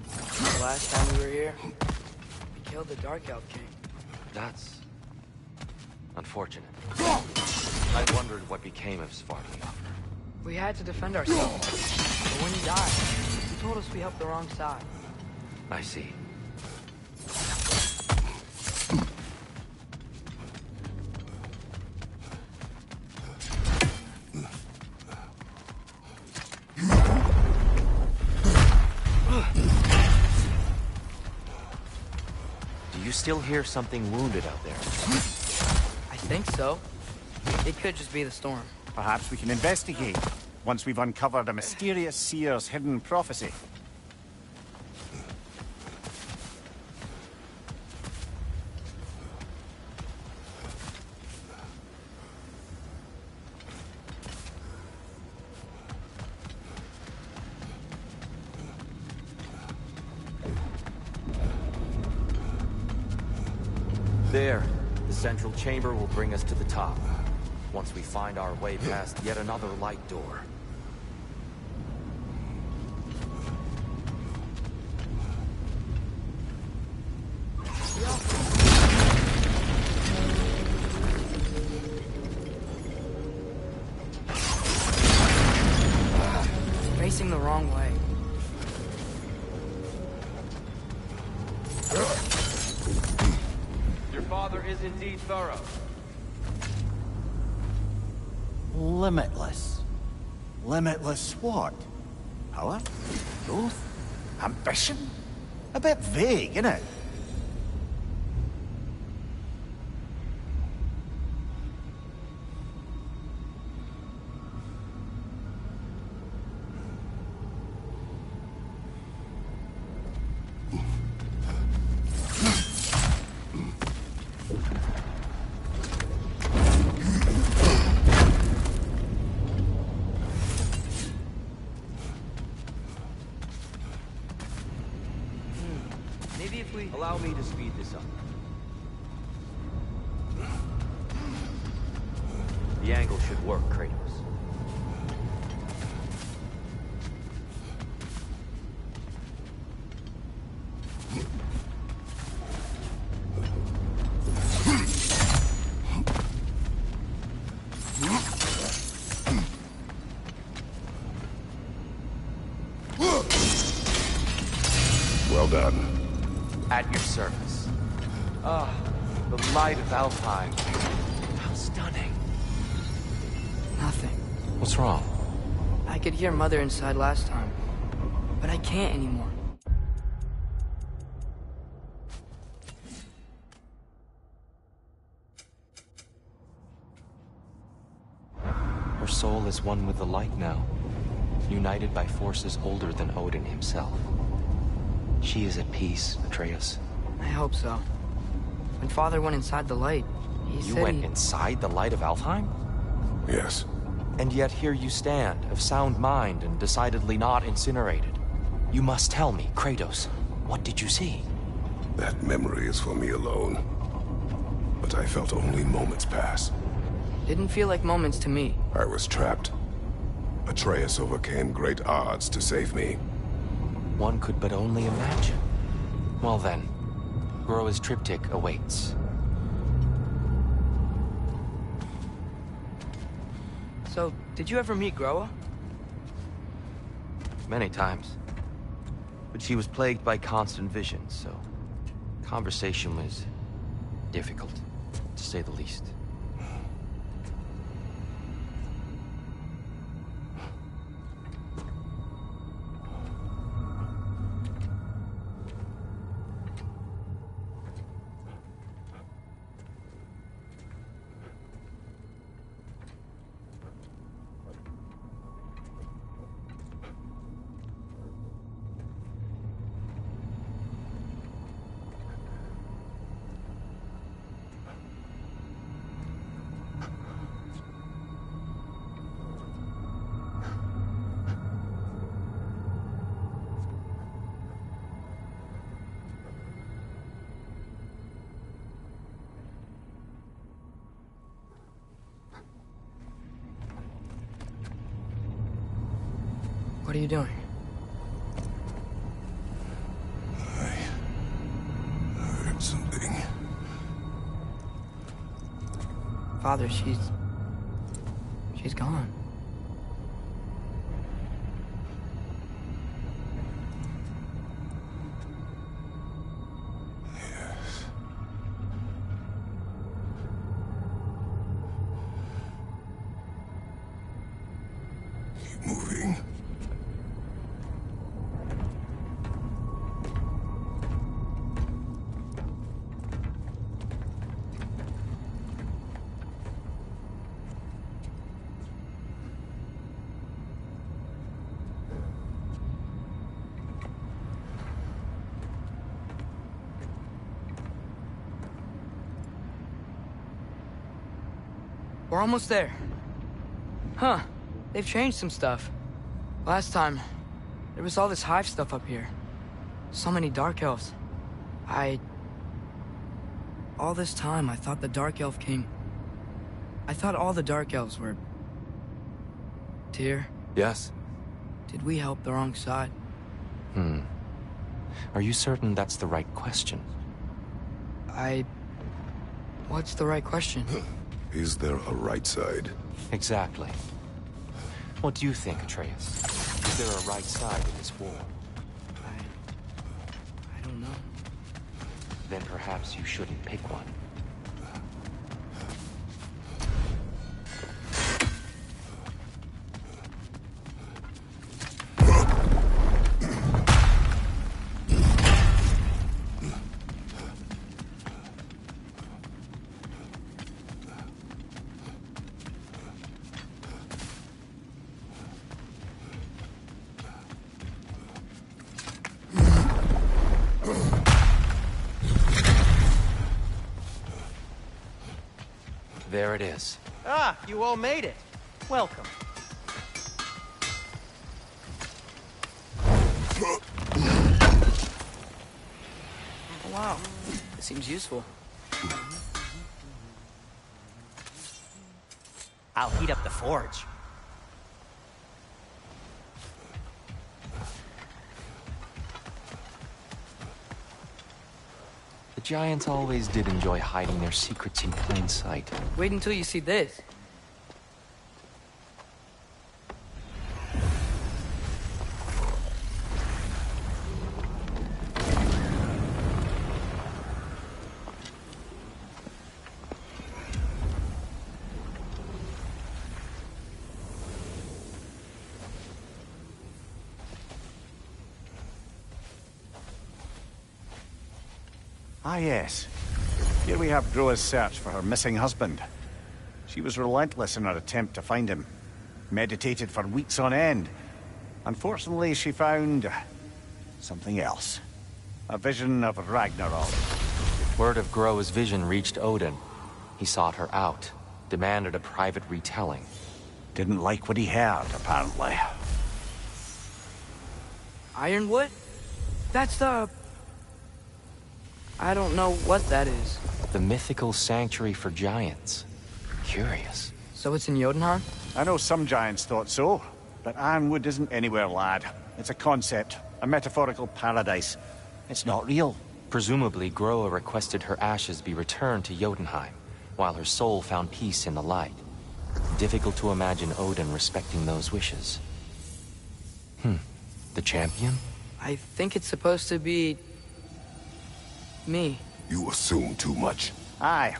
S3: the last time we were here, we killed the Dark Elf King.
S10: That's... unfortunate. I wondered what became of Svartalfheim.
S3: We had to defend ourselves. But when he died, he told us we helped the wrong side.
S10: I see. Do you still hear something wounded out there?
S3: I think so. It could just be the storm.
S1: Perhaps we can investigate, once we've uncovered a mysterious seer's hidden prophecy.
S10: There. The central chamber will bring us to the top. Once we find our way past yet another light door.
S3: Facing the wrong way.
S10: Your father is indeed thorough.
S1: Limitless. Limitless what? Power? Growth? Ambition? A bit vague, innit?
S3: Maybe if we...
S10: Allow me to speed this up. The angle should work, Kratos.
S4: Well done.
S10: At your service. Ah, the light of Alfheim. How stunning.
S3: Nothing.
S10: What's wrong?
S3: I could hear Mother inside last time, but I can't anymore.
S10: Her soul is one with the light now, united by forces older than Odin himself. She is at peace, Atreus.
S3: I hope so. When Father went inside the light, he said
S10: You went inside the light of Alfheim?
S4: Yes.
S10: And yet here you stand, of sound mind and decidedly not incinerated. You must tell me, Kratos, what did you see?
S4: That memory is for me alone. But I felt only moments pass.
S3: Didn't feel like moments to me.
S4: I was trapped. Atreus overcame great odds to save me.
S10: One could but only imagine. Well then, Groa's triptych awaits.
S3: So, did you ever meet Groa?
S10: Many times. But she was plagued by constant visions, so conversation was difficult, to say the least.
S3: What are you doing?
S4: I heard something.
S3: Father, she's gone.
S4: Yes. Keep moving.
S3: We're almost there. Huh. They've changed some stuff. Last time, there was all this hive stuff up here. So many dark elves. All this time, I thought the Dark Elf King... I thought all the Dark Elves were... Tyr?
S10: Yes?
S3: Did we help the wrong side?
S10: Are you certain that's the right question?
S3: What's the right question?
S4: Is there a right side?
S10: Exactly. What do you think, Atreus? Is there a right side in this war?
S3: I don't know.
S10: Then perhaps you shouldn't pick one. There it is.
S6: Ah, you all made it. Welcome.
S3: Wow, it seems useful.
S6: I'll heat up the forge.
S10: The giants always did enjoy hiding their secrets in plain sight.
S3: Wait until you see this.
S1: Ah, yes. Here we have Groa's search for her missing husband. She was relentless in her attempt to find him. Meditated for weeks on end. Unfortunately, she found something else. A vision of Ragnarok.
S10: Word of Groa's vision reached Odin. He sought her out, demanded a private retelling.
S1: Didn't like what he heard, apparently.
S3: Ironwood? That's the... I don't know what that is.
S10: The mythical sanctuary for giants. Curious.
S3: So it's in Jotunheim?
S1: I know some giants thought so, but Ironwood isn't anywhere, lad. It's a concept, a metaphorical paradise. It's not real.
S10: Presumably, Groa requested her ashes be returned to Jotunheim, while her soul found peace in the light. Difficult to imagine Odin respecting those wishes. The champion?
S3: I think it's supposed to be... me.
S4: You assume too much.
S1: Aye.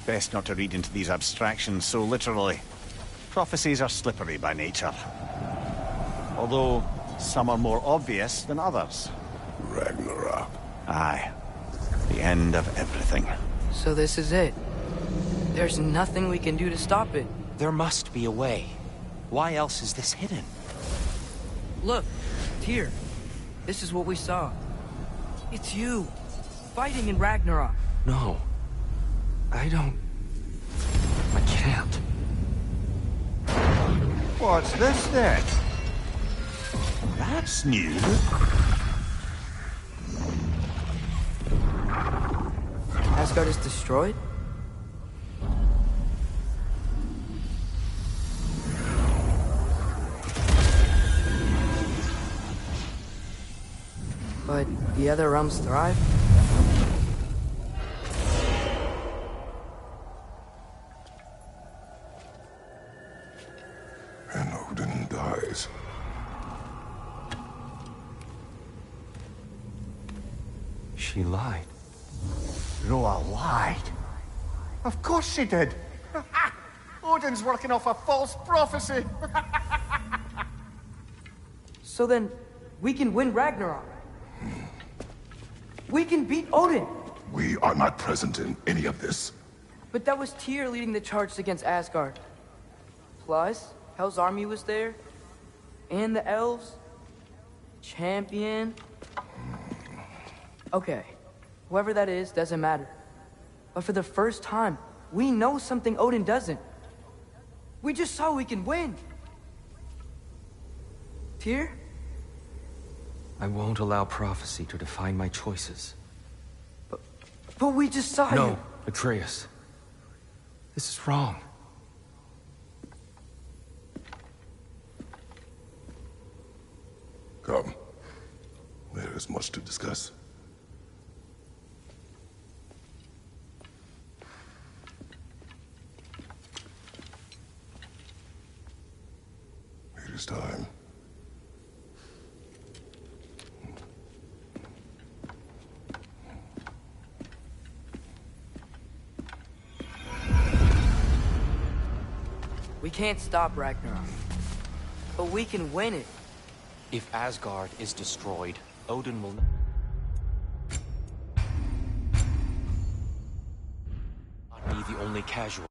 S1: Best not to read into these abstractions so literally. Prophecies are slippery by nature. Although, some are more obvious than others.
S4: Ragnarok.
S1: Aye. The end of everything.
S3: So this is it. There's nothing we can do to stop it.
S10: There must be a way. Why else is this hidden?
S3: Look, Tyr. This is what we saw. It's you. Fighting in Ragnarok.
S10: No. I can't.
S1: What's this then? That's new.
S3: Asgard is destroyed? But the other realms thrive?
S4: And Odin dies.
S10: She lied.
S1: Groa lied. Of course she did. Odin's working off a false prophecy.
S3: So then, we can win Ragnarok. We can beat Odin.
S4: We are not present in any of this.
S3: But that was Tyr leading the charge against Asgard. Plus, Hell's army was there. And the elves. Champion. Okay. Whoever that is, doesn't matter. But for the first time, we know something Odin doesn't. We just saw we can win. Tyr?
S10: I won't allow prophecy to define my choices.
S3: But we just saw you.
S10: No, Atreus. This is wrong.
S4: Come. There is much to discuss. It is time.
S3: We can't stop Ragnarok. But we can win it.
S10: If Asgard is destroyed, Odin will not be the only casualty.